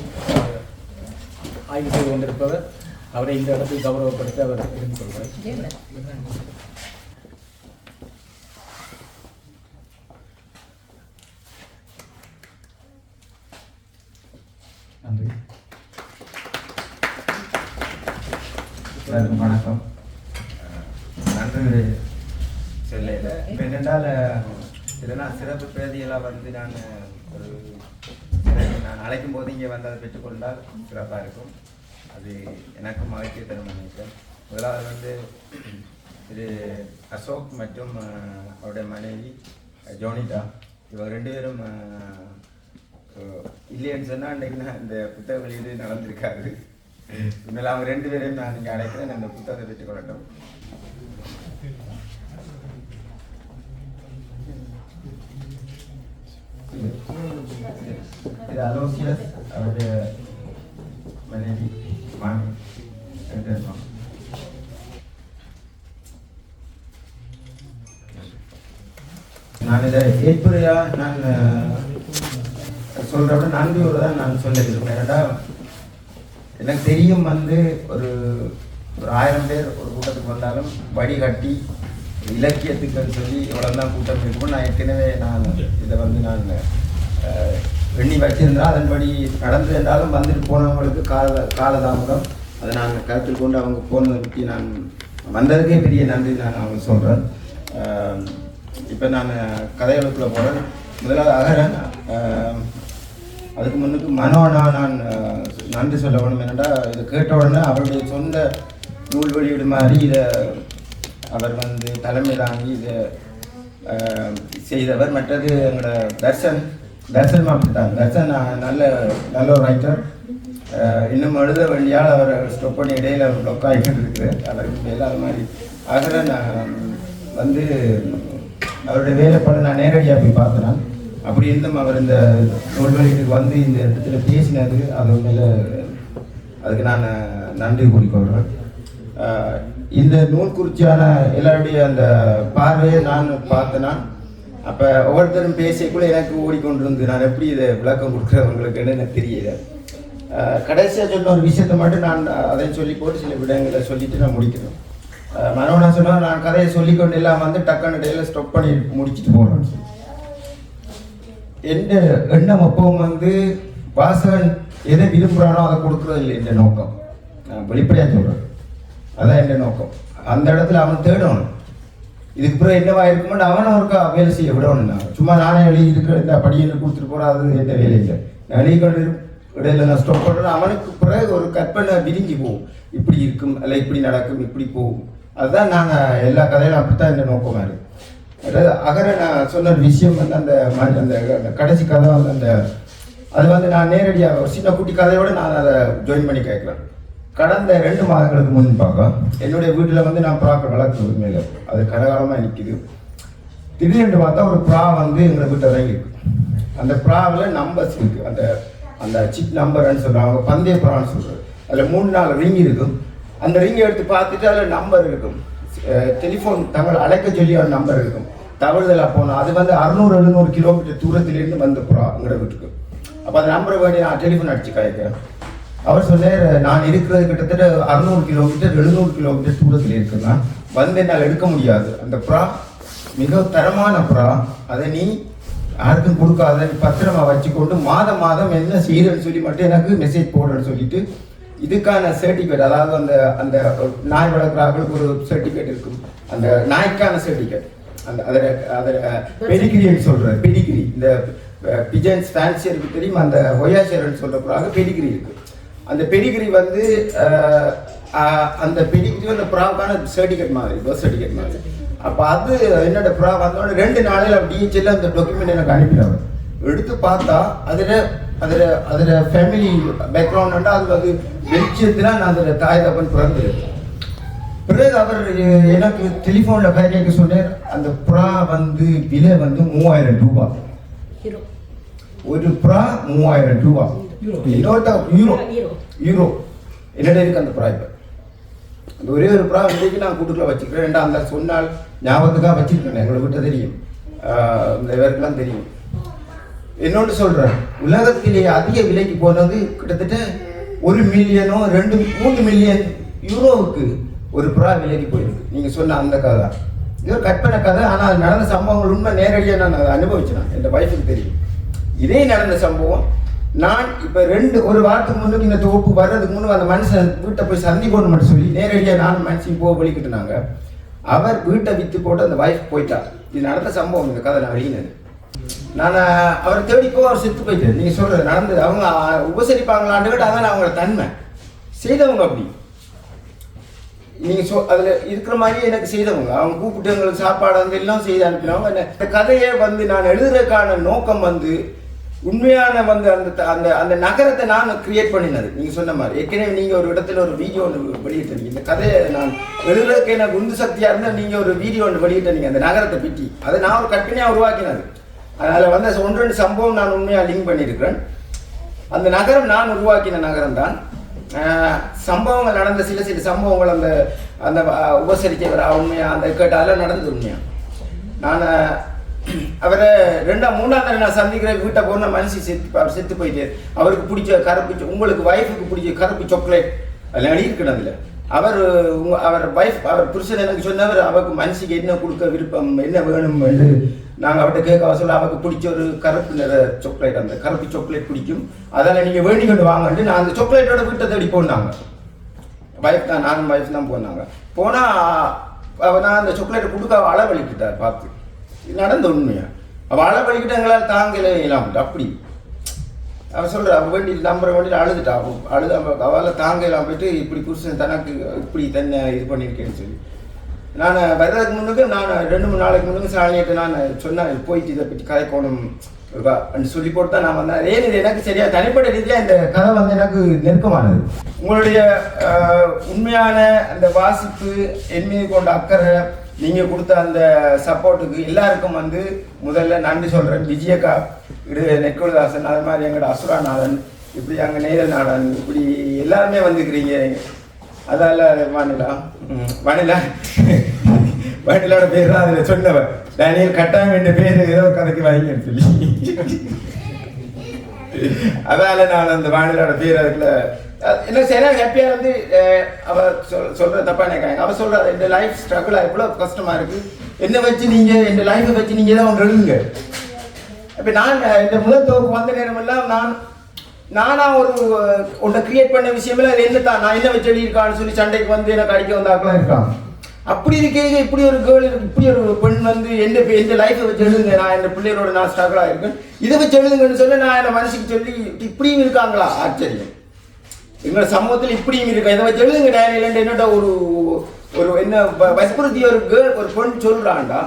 ஆய்வு செய்து கொண்டிருப்பவர். அவரை இந்த இடத்தில் கௌரவப்படுத்த அவர் விரும்பிக் கொள்வார். நன்றி. வணக்கம். நன்றி சொல்லல. இப்போ என்னென்றால் இதெல்லாம் சிறப்பு பிரதியெல்லாம் வந்து நான் அழைக்கும் போது இங்கே வந்து அதை பெற்றுக்கொண்டால் சிறப்பாக இருக்கும். அது எனக்கும் மகிழ்ச்சியை தரும் நினைக்கிறேன். முதலாவது வந்து திரு அசோக் மற்றும் அவருடைய மனைவி ஜோனிதா, இவங்க 2 பேரும் இல்லைன்னு சொன்னால் அன்றைக்கு நான் இந்த புத்தக வெளியீடு நடந்திருக்காரு. இனிமேல் அவங்க 2 பேரையும் நான் இங்கே அழைக்கிறேன், இந்த புத்தகத்தை பெற்றுக்கொள்ளட்டும். இது அலோசியஸ் அவருடைய மனைவி மாமி. நான் இதை ஏற்புரையாக நான் சொல்கிறப்ப நன்றியோடு தான் நான் சொல்ல விரும்புகிறேன். ஏன்னா எனக்கு தெரியும் வந்து ஒரு 1000 பேர் ஒரு கூட்டத்துக்கு வந்தாலும் வடிகட்டி இலக்கியத்துக்குன்னு சொல்லி இவ்வளோதான் கூட்டம் இருக்கும். நான் ஏற்கனவே இதை வந்து நான் எண்ணி வச்சிருந்தா அதன்படி நடந்து என்றாலும் வந்துட்டு போனவங்களுக்கு காலதாமதம் அதை நான் கருத்தில் கொண்டு அவங்க போனதை பற்றி நான் வந்ததுக்கே பெரிய நன்றி நான் அவங்க சொல்கிறேன். இப்போ நான் கதைகளுக்குள்ளே போகிறேன். முதலாவது அகரன். அதுக்கு முன்னுக்கு மனோனா நான் நன்றி சொல்ல வேணும். என்னென்னா இதை கேட்ட உடனே அவருடைய சொந்த நூல் வெளியீடு மாதிரி இதை அவர் வந்து தலைமை தாங்கி இதை செய்தவர். மற்றது எங்களோட தர்சன் அப்படித்தான். தர்சன் நல்ல ஒரு ரைட்டர். இன்னும் எழுத வேண்டியால் அவர் ஸ்டொப் பண்ணி இடையில பிளாக் ஆகிட்டு இருக்குது. அவருக்கு மேலே அது மாதிரி ஆக நான் வந்து அவருடைய வேலைப்பாடு நான் நேரடியாக போய் பார்த்தேன். அப்படி இருந்தும் அவர் இந்த நூல் வெளியீட்டுக்கு வந்து இந்த இடத்துல பேசினது அது மேலே அதுக்கு நான் நன்றி கூறிக்கொள்கிறேன். இந்த நூல் குறிச்சியான எல்லாருடைய அந்த பார்வையை நான் பார்த்தேன்னா அப்போ ஒவ்வொருத்தரும் பேசியக்குள்ளே எனக்கு ஓடிக்கொண்டிருந்து நான் எப்படி இதை விளக்கம் கொடுக்குறவங்களுக்குன்னு எனக்கு தெரியல. கடைசியாக சொன்ன ஒரு விஷயத்தை மட்டும் நான் அதை சொல்லி போட்டு சில விடயங்களை சொல்லிட்டு நான் முடிக்கிறேன். மனோனா சொன்னால் நான் கதையை சொல்லிக்கொண்டு எல்லாம் வந்து டக்குன்னு இடையில ஸ்டாப் பண்ணி முடிச்சுட்டு போகிறேன். எந்த எண்ணம் அப்பவும் வந்து வாசகன் எதை விரும்புகிறானோ அதை கொடுக்குறது இல்லை என்ற நோக்கம். நான் வெளிப்படையாக சொல்கிறேன், அதான் என் நோக்கம். அந்த இடத்துல அவன் தேடணும் இதுக்கு பிறகு என்னவா இருக்குமென்னு அவனை ஒருக்கா வேலை செய்ய விடணும். நான் சும்மா நானே எழுதி இருக்கிற இந்த படியில் கொடுத்துட்டு போகிறது எந்த வேலை இல்லை. நான் எழுதி கொண்டு இடையில நான் ஸ்டாப் பண்ணுறேன். அவனுக்கு பிறகு ஒரு கற்பனை விரிஞ்சு போகும், இப்படி இருக்கும் அல்ல இப்படி நடக்கும் இப்படி போகும். அதுதான் நாங்கள் எல்லா கதையிலும் அப்படித்தான் இந்த நோக்கமாக இருக்குது. அதாவது அகர நான் சொன்ன ஒரு விஷயம் வந்து அந்த கடைசி கதை வந்து அது வந்து நான் நேரடியாக ஒரு சின்ன குட்டி கதையோடு நான் அதை ஜாயின் பண்ணி கேட்குறேன். கடந்த 2 மாதங்களுக்கு முன் பார்க்க என்னுடைய வீட்டில் வந்து நான் ப்ராக்கள் வளர்க்குறது மேலே அது கரகாலமாக நிற்கிது. திடீர்னு பார்த்தா ஒரு ப்ரா வந்து எங்களை வீட்டில் தான் இருக்குது. அந்த ப்ராவில் நம்பர்ஸ் இருக்குது. அந்த சிப் நம்பர்ன்னு சொல்கிறாங்க, பந்தய ப்ரான்னு சொல்கிறது. அதில் 3-4 ரிங் இருக்கும். அந்த ரிங்கை எடுத்து பார்த்துட்டு அதில் நம்பர் இருக்கும். டெலிஃபோன் தங்கள் அழைக்க சொல்லி ஒரு நம்பர் இருக்கும். தவறுதலாக போனோம் அது வந்து 600-700 கிலோமீட்டர் தூரத்திலேருந்து வந்து ப்ரா எங்களோட வீட்டுக்கு. அப்போ அந்த நம்பரை வேண்டி நான் டெலிஃபோன் அடித்து காய்க்கிறேன். அவர் சொன்னார், நான் இருக்கிறது கிட்டத்தட்ட 600 கிலோமீட்டர் 700 கிலோமீட்டர் தூரத்தில் இருக்குன்னா வந்து என்னால் எடுக்க முடியாது. அந்த ப்ரா மிக தரமான ப்ரா, அதை நீ யாருக்கும் கொடுக்காத, நீ பத்திரமா வச்சுக்கொண்டு மாதம் என்ன செய்யறன்னு சொல்லி மட்டும் எனக்கு மெசேஜ் போடுறேன்னு சொல்லிட்டு இதுக்கான சர்டிஃபிகேட், அதாவது அந்த நாய் வளர்க்குறாங்களுக்கு ஒரு சர்டிஃபிகேட் இருக்கும், அந்த நாய்க்கான சர்டிஃபிகேட், அதில் பெடிகிரின்னு சொல்கிற பெடிகிரி, இந்த பிஜன்ஸ் ஃபேன்சியருக்கு தெரியும், அந்த ஒயாஷர்ன்னு சொல்கிற பிறகு பெடிகிரி இருக்குது. அந்த பெடிகிரி வந்து அந்த பெடிகிரி அந்த ப்ராவுக்கான சர்டிஃபிகேட் மாதிரி, பர்த் சர்டிஃபிகேட் மாதிரி. அப்போ அது என்னோட ப்ரா வந்தோடனே 2 நாளையில் டிஹெச்எல்ல அந்த டாக்குமெண்ட் எனக்கு அனுப்பினாங்க. எடுத்து பார்த்தா அதில் ஃபேமிலி பேக்ரவுண்ட்னா அது வந்து வெளிச்சத்தில் நான் அதில் தாய் தப்பன் பிறந்திருக்கேன். பிறகு அவர் எனக்கு டெலிஃபோனில் கேட்க சொன்னார், அந்த ப்ரா வந்து விலை வந்து 3000 ரூபாய். ஒரு ப்ரா 3000 ரூபாய். யூரோ என்னோட இருக்கு அந்த ப்ரா. இப்போ அந்த ஒரே ஒரு ப்ரா இன்றைக்கு நான் கூட்டுக்குள்ள வச்சுக்கிறேன். ரெண்டா அந்த சொன்னால் ஞாபகத்துக்காக வச்சுருக்கேன். எங்களை விட்ட தெரியும், இந்த இவருக்கெல்லாம் தெரியும். என்னோட சொல்கிறேன், உலகத்திலேயே அதிக விலைக்கு போனது கிட்டத்தட்ட 1 மில்லியனோ 2-3 மில்லியன் யூரோவுக்கு ஒரு ப்ரா விலைக்கு போயிருக்கு. நீங்கள் சொன்ன அந்த கதை இது ஒரு கற்பனை கதை. ஆனால் அது நடந்த சம்பவங்கள் உண்மை நேரடியாக நான் அதை அனுபவிச்சேன். என் வைஃபுக்கு தெரியும் இதே நடந்த சம்பவம். நான் இப்போ ஒரு வாரத்துக்கு முன்னுக்கு இந்த தொகுப்பு வர்றதுக்கு முன்னே அந்த மனுஷன் வீட்டை போய் சந்திக்கணும்னு மட்டும் சொல்லி நேரடியாக நானும் மனுஷன் போக வலிக்கிட்டுனாங்க. அவர் வீட்டை விற்று போட்டு அந்த வைஃப் போயிட்டார். இது நடந்த சம்பவம், இந்த கதை நான் வெளியினது. நான் அவரை தேடிப்போ அவர் செத்து போயிட்டார். நீங்கள் சொல்கிறது நடந்தது. அவங்க உபசரிப்பாங்களான்னு கேட்டு அதான் அவங்களோட தன்மை செய்தவங்க. அப்படி நீங்கள் அதில் இருக்கிற மாதிரியே எனக்கு செய்தவங்க. அவங்க கூப்பிட்டு எங்களுக்கு சாப்பாடு வந்து எல்லாம் செய்து அனுப்பினவங்க. இந்த கதையை வந்து நான் எழுதுறதுக்கான நோக்கம் வந்து உண்மையான வந்து அந்த அந்த நகரத்தை நான் கிரியேட் பண்ணினது. நீங்கள் சொன்ன மாதிரி ஏற்கனவே நீங்கள் ஒரு இடத்துல ஒரு வீடியோ ஒன்று வெளியிட்டீங்க. இந்த கதையை நான் எழுதுறதுக்கு எனக்கு உந்து சக்தியாக இருந்தால் நீங்கள் ஒரு வீடியோ ஒன்று வெளியிட்டீங்க அந்த நகரத்தை பற்றி. அதை நான் ஒரு கற்பனையாக உருவாக்கினது. அதில் வந்து 1-2 சம்பவம் நான் உண்மையாக லிங்க் பண்ணியிருக்கிறேன். அந்த நகரம் நான் உருவாக்கின நகரம் தான். சம்பவங்கள் நடந்த சில சம்பவங்கள் அந்த அந்த உபசரிக்க உண்மையாக அந்த கேட்டால நடந்தது உண்மையாக. நான் அவரை 2-3 நான் சந்திக்கிற வீட்டை போன மனுஷி அவர் செத்து போயிட்டு அவருக்கு பிடிச்ச கருப்பு, உங்களுக்கு வைஃபுக்கு பிடிச்ச கருப்பு சாக்லேட் அதில் எழுதியிருக்கணும். அதில் அவர் வைஃப் அவர் புருஷன் எனக்கு சொன்னவர் அவருக்கு மனுஷிக்கு என்ன கொடுக்க விருப்பம் என்ன வேணும் என்று நாங்கள் அவர்கிட்ட கேட்க சொல்ல அவருக்கு பிடிச்ச ஒரு கருப்பு நிற சாக்லேட், அந்த கருப்பு சாக்லேட் பிடிக்கும், அதில் நீங்கள் வேண்டி கொண்டு வாங்கன்ட்டு நான் அந்த சாக்லேட்டோட வீட்டை தேடி போனாங்க. வைஃப் தான், நானும் வைஃப் தான் போனாங்க. போனால் நான் அந்த சாக்லேட்டை கொடுக்க அளவழிக்கிட்டார் பார்த்து. நடந்த உண்மையா அவளை படிக்கிட்டு எங்களால் தாங்கல இல்லாம அப்படி அவன் சொல்ற அவள் வேண்டி நம்புற வேண்டியில் அழுதுட்டா அழுது அவளை தாங்கலாம் போயிட்டு இப்படி புருஷன் தனக்கு இப்படி தன்னை இது பண்ணியிருக்கேன்னு சொல்லி நான் வர்றதுக்கு முன்னுக்கு நான் 2-3 நாளைக்கு முன்னுக்கு சாலினிட்டு நான் சொன்னேன் போயிட்டு இதை பற்றி கதைக்கோணும் சொல்லி போட்டு தான் நான் வந்தேன். ஏன் இது எனக்கு சரியா தனிப்பட்ட ரீதியாக இந்த கதை வந்து எனக்கு நெருக்கமானது. உங்களுடைய உண்மையான அந்த வாசிப்பு என் மீது கொண்ட அக்கறை நீங்கள் கொடுத்த அந்த சப்போர்ட்டுக்கு எல்லாருக்கும் வந்து முதல்ல நன்றி சொல்கிறேன். விஜயக்கா நெற்குலதாசன் அது மாதிரி எங்களோட அசுராநாதன் இப்படி அங்கே நெய்தல்நாதன் இப்படி எல்லாருமே வந்துக்கிறீங்க. அதால வானிலாவோட பேர் தான் அதில் சொன்னவன் டேனியல் கட்டாயம் என்ற பேர் ஏதோ கதைக்கு வாங்கின்னு சொல்லி அதால நான் அந்த வானிலாவோட பேர் அதுக்குள்ள என்ன சரியா ஹாப்பியா வந்து அவ சொல்ற தப்பா நினைக்கிறாங்க. அவ சொல்ற இந்த லைஃப் ஸ்ட்ரகிள் எவ்வளவு கஷ்டமா இருக்கு, என்ன வச்சு நீங்க இந்த லைஃபை வச்சு நீங்க தான் ஒன்று எழுதுங்க. இப்ப நான் இந்த முதல் தொகுப்பு வந்த நேரம் எல்லாம் நானா ஒரு ஒன்றை கிரியேட் பண்ண விஷயமே அது என்ன தான் நான் என்ன வச்சு எழுதியிருக்கான்னு சொல்லி சண்டைக்கு வந்து எனக்கு அடிக்க வந்தாக்கெல்லாம் இருக்கான். அப்படி இருக்கே இப்படி ஒரு கேர்ள் இப்படி ஒரு பெண் வந்து எந்த லைஃபை வச்சு எழுதுங்க, நான் என் பிள்ளைகளோட நான் ஸ்ட்ரகிள் ஆகிருக்கேன், இதை வச்சு எழுதுங்கன்னு சொல்லி நான் என் மனசுக்கு சொல்லி இப்படியும் இருக்காங்களா ஆச்சரியம். எங்களோட சமூகத்தில் இப்படியும் இருக்கா, இதை வச்சு எழுதுங்க டேனியல் என்னோட ஒரு என்ன வற்புறுத்தி ஒரு கேர்ள் ஒரு பெண் சொல்றான்டா.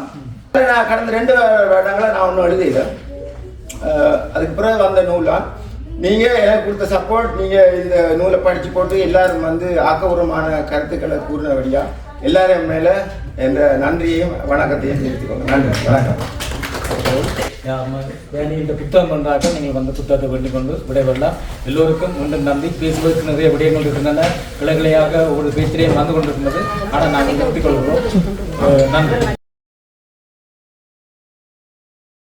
நான் கடந்த 2 வருடங்களா நான் ஒன்றும் எழுதல. அதுக்கு பிறகு வந்த நூலான் நீங்கள் எனக்கு கொடுத்த சப்போர்ட், நீங்கள் இந்த நூலை படித்து போட்டு எல்லாரும் வந்து ஆக்கபூர்வமான கருத்துக்களை கூறினபடியா எல்லாரும் மேலே என்ற நன்றியையும் வணக்கத்தையும் தெரிவித்துக்கோங்க. நன்றி, வணக்கம். இந்த புத்தகம் கொண்டாக்க நீங்கள் வந்து புத்தகத்தை வேண்டிக் கொண்டு விடைபெறலாம். எல்லோருக்கும் மீண்டும் நன்றி. பேசுவதற்கு நிறைய விடயங்கள் இருக்கின்றன, கிளைகளையாக ஒரு பேச்சிலேயே வந்து கொண்டிருக்கின்றது. ஆனால் நாங்கள் நிறுத்திக் கொள்கிறோம். நன்றி.